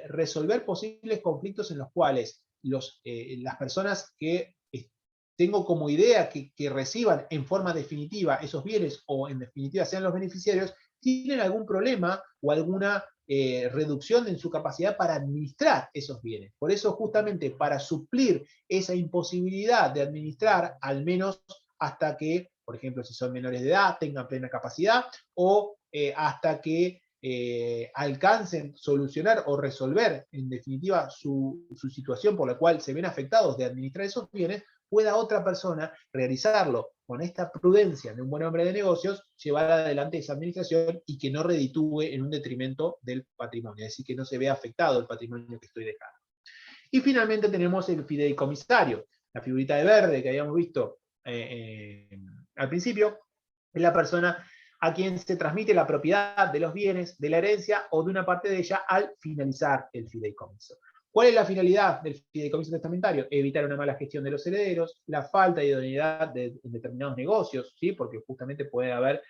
S1: resolver posibles conflictos en los cuales las personas que tengo como idea que reciban en forma definitiva esos bienes o en definitiva sean los beneficiarios, tienen algún problema o alguna reducción en su capacidad para administrar esos bienes. Por eso justamente para suplir esa imposibilidad de administrar, al menos hasta que, por ejemplo, si son menores de edad, tengan plena capacidad, o hasta que alcancen solucionar o resolver, en definitiva, su situación por la cual se ven afectados de administrar esos bienes, pueda otra persona realizarlo con esta prudencia de un buen hombre de negocios, llevar adelante esa administración y que no reditúe en un detrimento del patrimonio, es decir, que no se vea afectado el patrimonio que estoy dejando. Y finalmente tenemos el fideicomisario, la figurita de verde que habíamos visto al principio, es la persona a quien se transmite la propiedad de los bienes, de la herencia o de una parte de ella al finalizar el fideicomiso. ¿Cuál es la finalidad del fideicomiso testamentario? Evitar una mala gestión de los herederos, la falta de idoneidad en determinados negocios, ¿sí? Porque justamente puede haber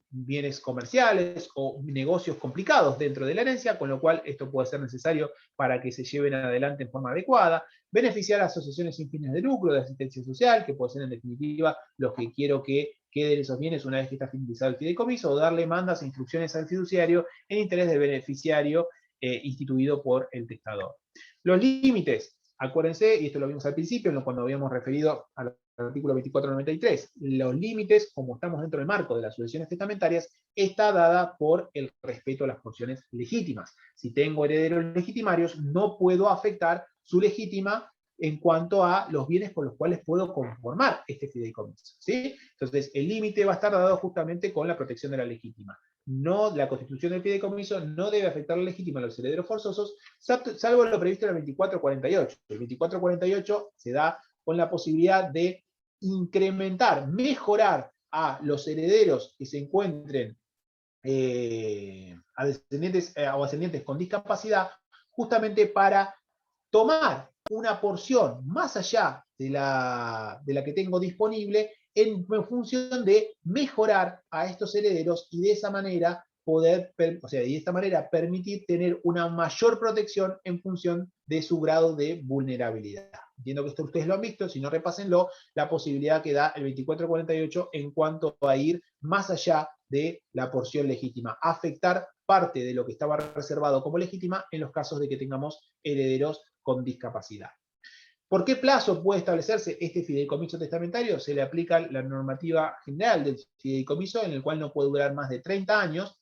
S1: bienes comerciales o negocios complicados dentro de la herencia, con lo cual esto puede ser necesario para que se lleven adelante en forma adecuada, beneficiar a asociaciones sin fines de lucro, de asistencia social, que puede ser en definitiva los que quiero que queden esos bienes una vez que está finalizado el fideicomiso, o darle mandas e instrucciones al fiduciario en interés del beneficiario instituido por el testador. Los límites, acuérdense, y esto lo vimos al principio, cuando habíamos referido al artículo 2493, los límites, como estamos dentro del marco de las sucesiones testamentarias, está dada por el respeto a las porciones legítimas. Si tengo herederos legitimarios, no puedo afectar su legítima en cuanto a los bienes con los cuales puedo conformar este fideicomiso, ¿sí? Entonces, el límite va a estar dado justamente con la protección de la legítima. No, la constitución del fideicomiso no debe afectar la legítima a los herederos forzosos, salvo lo previsto en el 2448. El 2448 se da con la posibilidad de incrementar, mejorar a los herederos que se encuentren a descendientes o ascendientes con discapacidad, justamente para tomar una porción más allá de la que tengo disponible en función de mejorar a estos herederos y de esa manera poder, de esta manera permitir tener una mayor protección en función de su grado de vulnerabilidad. Entiendo que esto ustedes lo han visto, si no repásenlo, la posibilidad que da el 2448 en cuanto a ir más allá de la porción legítima, afectar parte de lo que estaba reservado como legítima en los casos de que tengamos herederos con discapacidad. ¿Por qué plazo puede establecerse este fideicomiso testamentario? Se le aplica la normativa general del fideicomiso, en el cual no puede durar más de 30 años,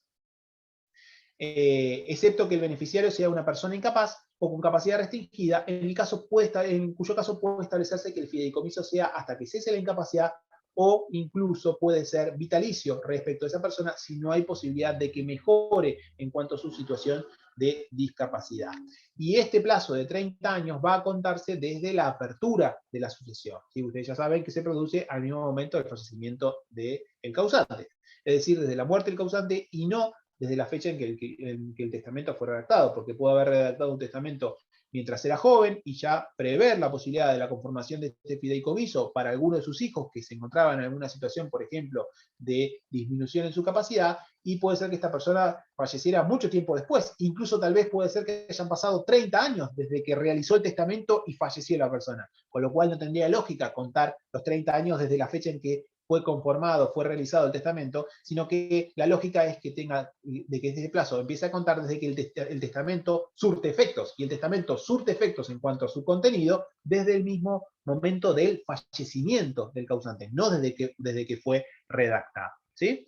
S1: excepto que el beneficiario sea una persona incapaz o con capacidad restringida, en cuyo caso puede establecerse que el fideicomiso sea hasta que cese la incapacidad o incluso puede ser vitalicio respecto a esa persona si no hay posibilidad de que mejore en cuanto a su situación de discapacidad. Y este plazo de 30 años va a contarse desde la apertura de la sucesión. ¿Sí? Ustedes ya saben que se produce al mismo momento del fallecimiento del causante, es decir, desde la muerte del causante y no desde la fecha en que el testamento fue redactado, porque pudo haber redactado un testamento mientras era joven y ya prever la posibilidad de la conformación de este fideicomiso para alguno de sus hijos que se encontraban en alguna situación, por ejemplo, de disminución en su capacidad, y puede ser que esta persona falleciera mucho tiempo después. Incluso tal vez puede ser que hayan pasado 30 años desde que realizó el testamento y falleció la persona, con lo cual no tendría lógica contar los 30 años desde la fecha en que fue conformado, fue realizado el testamento, sino que la lógica es que ese plazo empiece a contar desde que el testamento surte efectos, y el testamento surte efectos en cuanto a su contenido desde el mismo momento del fallecimiento del causante, no desde que fue redactado, ¿sí?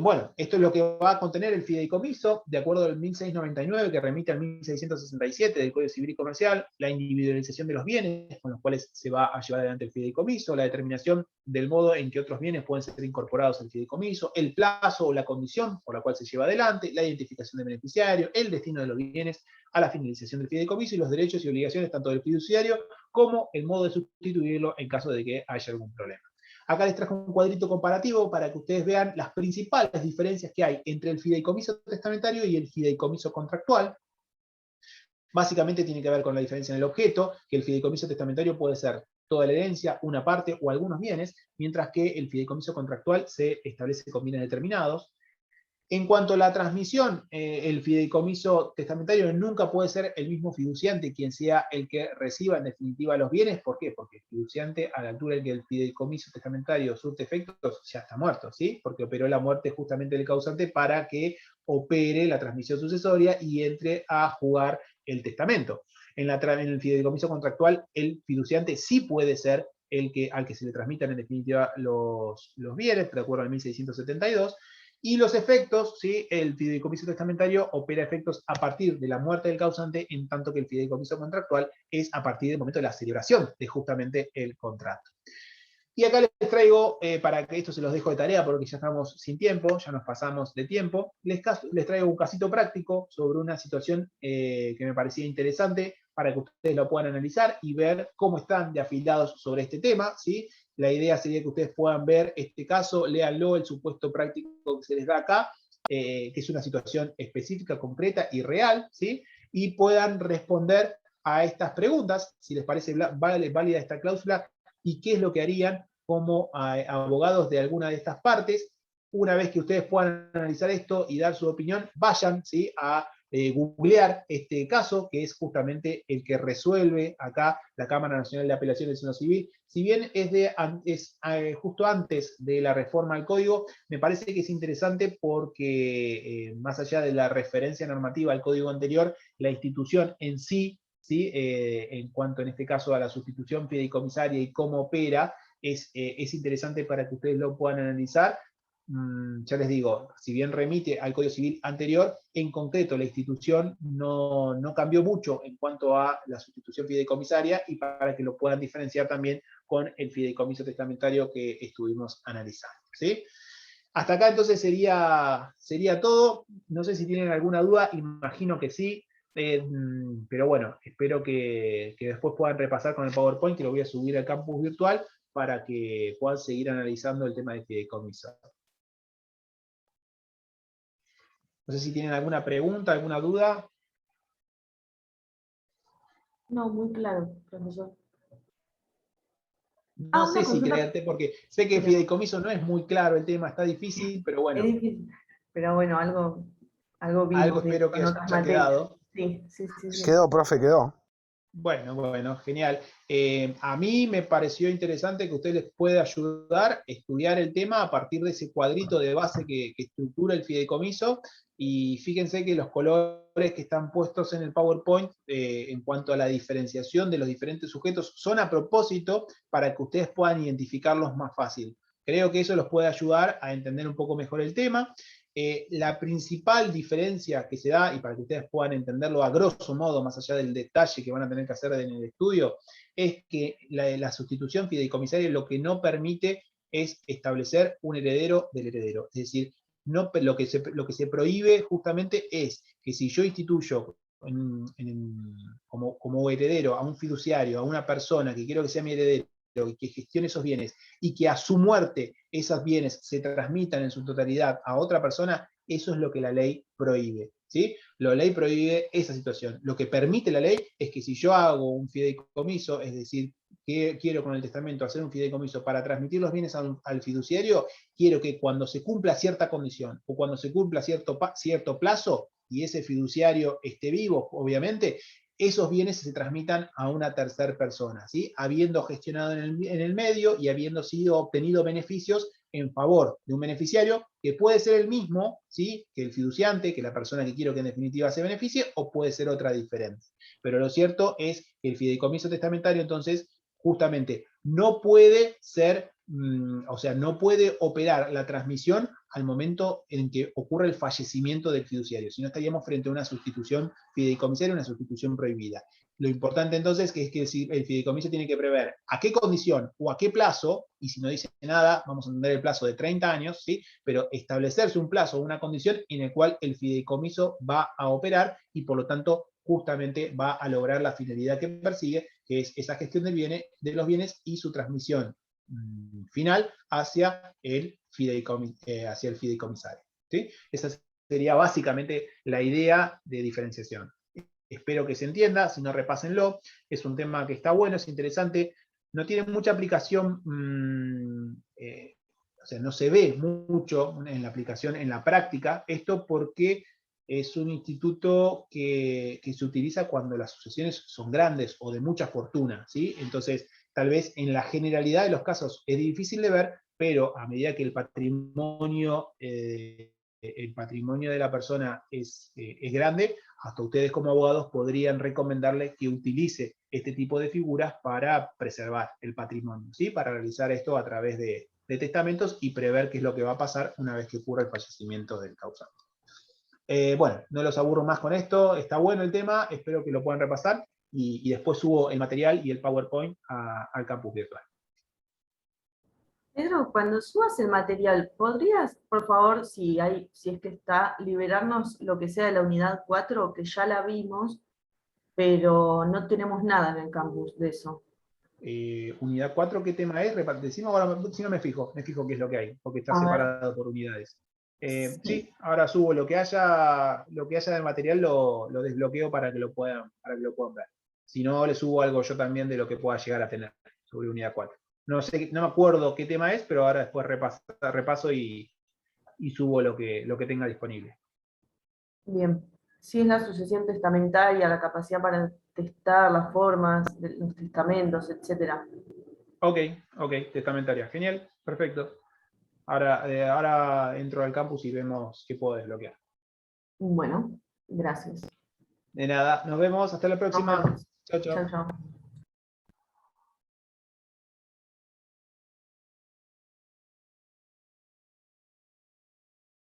S1: Bueno, esto es lo que va a contener el fideicomiso, de acuerdo al 1699, que remite al 1667 del Código Civil y Comercial, la individualización de los bienes con los cuales se va a llevar adelante el fideicomiso, la determinación del modo en que otros bienes pueden ser incorporados al fideicomiso, el plazo o la condición por la cual se lleva adelante, la identificación del beneficiario, el destino de los bienes a la finalización del fideicomiso y los derechos y obligaciones tanto del fiduciario como el modo de sustituirlo en caso de que haya algún problema. Acá les traje un cuadrito comparativo para que ustedes vean las principales diferencias que hay entre el fideicomiso testamentario y el fideicomiso contractual. Básicamente tiene que ver con la diferencia en el objeto, que el fideicomiso testamentario puede ser toda la herencia, una parte o algunos bienes, mientras que el fideicomiso contractual se establece con bienes determinados. En cuanto a la transmisión, el fideicomiso testamentario nunca puede ser el mismo fiduciante quien sea el que reciba en definitiva los bienes. ¿Por qué? Porque el fiduciante, a la altura en que el fideicomiso testamentario surte efectos, ya está muerto, ¿sí? Porque operó la muerte justamente del causante para que opere la transmisión sucesoria y entre a jugar el testamento. En el fideicomiso contractual, el fiduciante sí puede ser al que se le transmitan en definitiva los bienes, de acuerdo al 1672, Y los efectos, ¿sí? El fideicomiso testamentario opera efectos a partir de la muerte del causante, en tanto que el fideicomiso contractual es a partir del momento de la celebración de justamente el contrato. Y acá les traigo, para que esto se los dejo de tarea porque ya estamos sin tiempo, ya nos pasamos de tiempo, les traigo un casito práctico sobre una situación que me parecía interesante para que ustedes lo puedan analizar y ver cómo están de afilados sobre este tema, ¿sí? La idea sería que ustedes puedan ver este caso, léanlo, el supuesto práctico que se les da acá, que es una situación específica, concreta y real, ¿sí? Y puedan responder a estas preguntas, si les parece válida esta cláusula, y qué es lo que harían como abogados de alguna de estas partes. Una vez que ustedes puedan analizar esto y dar su opinión, vayan, ¿sí? A googlear este caso, que es justamente el que resuelve acá la Cámara Nacional de Apelaciones en lo Civil. Si bien es justo antes de la reforma al Código, me parece que es interesante porque, más allá de la referencia normativa al Código anterior, la institución en sí, ¿sí? En cuanto en este caso a la sustitución fideicomisaria y cómo opera, es interesante para que ustedes lo puedan analizar. Ya les digo, si bien remite al Código Civil anterior, en concreto la institución no cambió mucho en cuanto a la sustitución fideicomisaria, y para que lo puedan diferenciar también con el fideicomiso testamentario que estuvimos analizando, ¿sí? Hasta acá entonces sería todo. No sé si tienen alguna duda, imagino que sí. Pero bueno, espero que después puedan repasar con el PowerPoint, que lo voy a subir al campus virtual para que puedan seguir analizando el tema de fideicomiso. No sé si tienen alguna pregunta, alguna duda.
S3: No, muy claro, profesor.
S1: No sé si creerte, porque sé que el
S3: pero
S1: fideicomiso no es muy claro el tema, está difícil, pero
S3: es
S1: bueno,
S3: difícil. Pero bueno, algo
S1: algo
S3: vimos
S1: espero que
S3: con otras
S1: haya
S3: materias.
S1: quedado.
S3: Sí, sí, sí, sí.
S4: Quedó, profe, quedó.
S1: Bueno, genial. A mí me pareció interesante que usted les pueda ayudar a estudiar el tema a partir de ese cuadrito de base que estructura el fideicomiso, y fíjense que los colores que están puestos en el PowerPoint en cuanto a la diferenciación de los diferentes sujetos son a propósito para que ustedes puedan identificarlos más fácil. Creo que eso los puede ayudar a entender un poco mejor el tema. La principal diferencia que se da, y para que ustedes puedan entenderlo a grosso modo, más allá del detalle que van a tener que hacer en el estudio, es que la sustitución fideicomisaria lo que no permite es establecer un heredero del heredero. Es decir, lo que se prohíbe justamente es que si yo instituyo como heredero a un fiduciario, a una persona que quiero que sea mi heredero, y que gestione esos bienes, y que a su muerte esos bienes se transmitan en su totalidad a otra persona, eso es lo que la ley prohíbe, ¿sí? La ley prohíbe esa situación. Lo que permite la ley es que si yo hago un fideicomiso, es decir, que quiero con el testamento hacer un fideicomiso para transmitir los bienes al fiduciario, quiero que cuando se cumpla cierta condición o cuando se cumpla cierto plazo, y ese fiduciario esté vivo, obviamente, esos bienes se transmitan a una tercera persona, ¿sí? Habiendo gestionado en el medio y habiendo sido obtenido beneficios en favor de un beneficiario que puede ser el mismo, ¿sí? Que el fiduciante, que la persona que quiero que en definitiva se beneficie, o puede ser otra diferente. Pero lo cierto es que el fideicomiso testamentario, entonces, justamente no puede ser, o sea, no puede operar la transmisión al momento en que ocurre el fallecimiento del fiduciario, sino estaríamos frente a una sustitución fideicomisaria, una sustitución prohibida. Lo importante entonces es que el fideicomiso tiene que prever a qué condición o a qué plazo, y si no dice nada, vamos a entender el plazo de 30 años, ¿sí? Pero establecerse un plazo o una condición en el cual el fideicomiso va a operar y por lo tanto justamente va a lograr la finalidad que persigue, que es esa gestión de los bienes y su transmisión final hacia el fideicomisario, ¿sí? Esa sería básicamente la idea de diferenciación. Espero que se entienda, si no repásenlo, es un tema que está bueno, es interesante, no tiene mucha aplicación, o sea, no se ve mucho en la aplicación, en la práctica, esto porque es un instituto que se utiliza cuando las sucesiones son grandes o de mucha fortuna, ¿sí? Entonces, tal vez en la generalidad de los casos es difícil de ver, pero a medida que el patrimonio de la persona es grande, hasta ustedes como abogados podrían recomendarle que utilice este tipo de figuras para preservar el patrimonio, ¿sí? Para realizar esto a través de de testamentos y prever qué es lo que va a pasar una vez que ocurra el fallecimiento del causante. Bueno, no los aburro más con esto, está bueno el tema, espero que lo puedan repasar y después subo el material y el PowerPoint al campus virtual.
S3: Pedro, cuando subas el material, ¿podrías, por favor, si es que está, liberarnos lo que sea de la unidad 4, que ya la vimos, pero no tenemos nada en el campus de eso?
S1: Unidad 4, ¿qué tema es? Decimos, ahora, si no me fijo qué es lo que hay, porque está
S3: A ver.
S1: separado por unidades.
S3: Sí.
S1: Sí, ahora subo lo que haya de material, lo desbloqueo para que lo puedan ver. Si no, le subo algo yo también de lo que pueda llegar a tener sobre unidad 4. No sé, no me acuerdo qué tema es, pero ahora después repaso y subo lo que tenga disponible.
S3: Bien. Si es la sucesión testamentaria, la capacidad para testar las formas de los testamentos, etcétera.
S1: Ok, testamentaria. Genial, perfecto. Ahora entro al campus y vemos qué puedo desbloquear.
S3: Bueno, gracias.
S1: De nada, nos vemos, hasta la próxima.
S3: Nos vemos.
S1: Chao, chao.
S3: Chau, chau.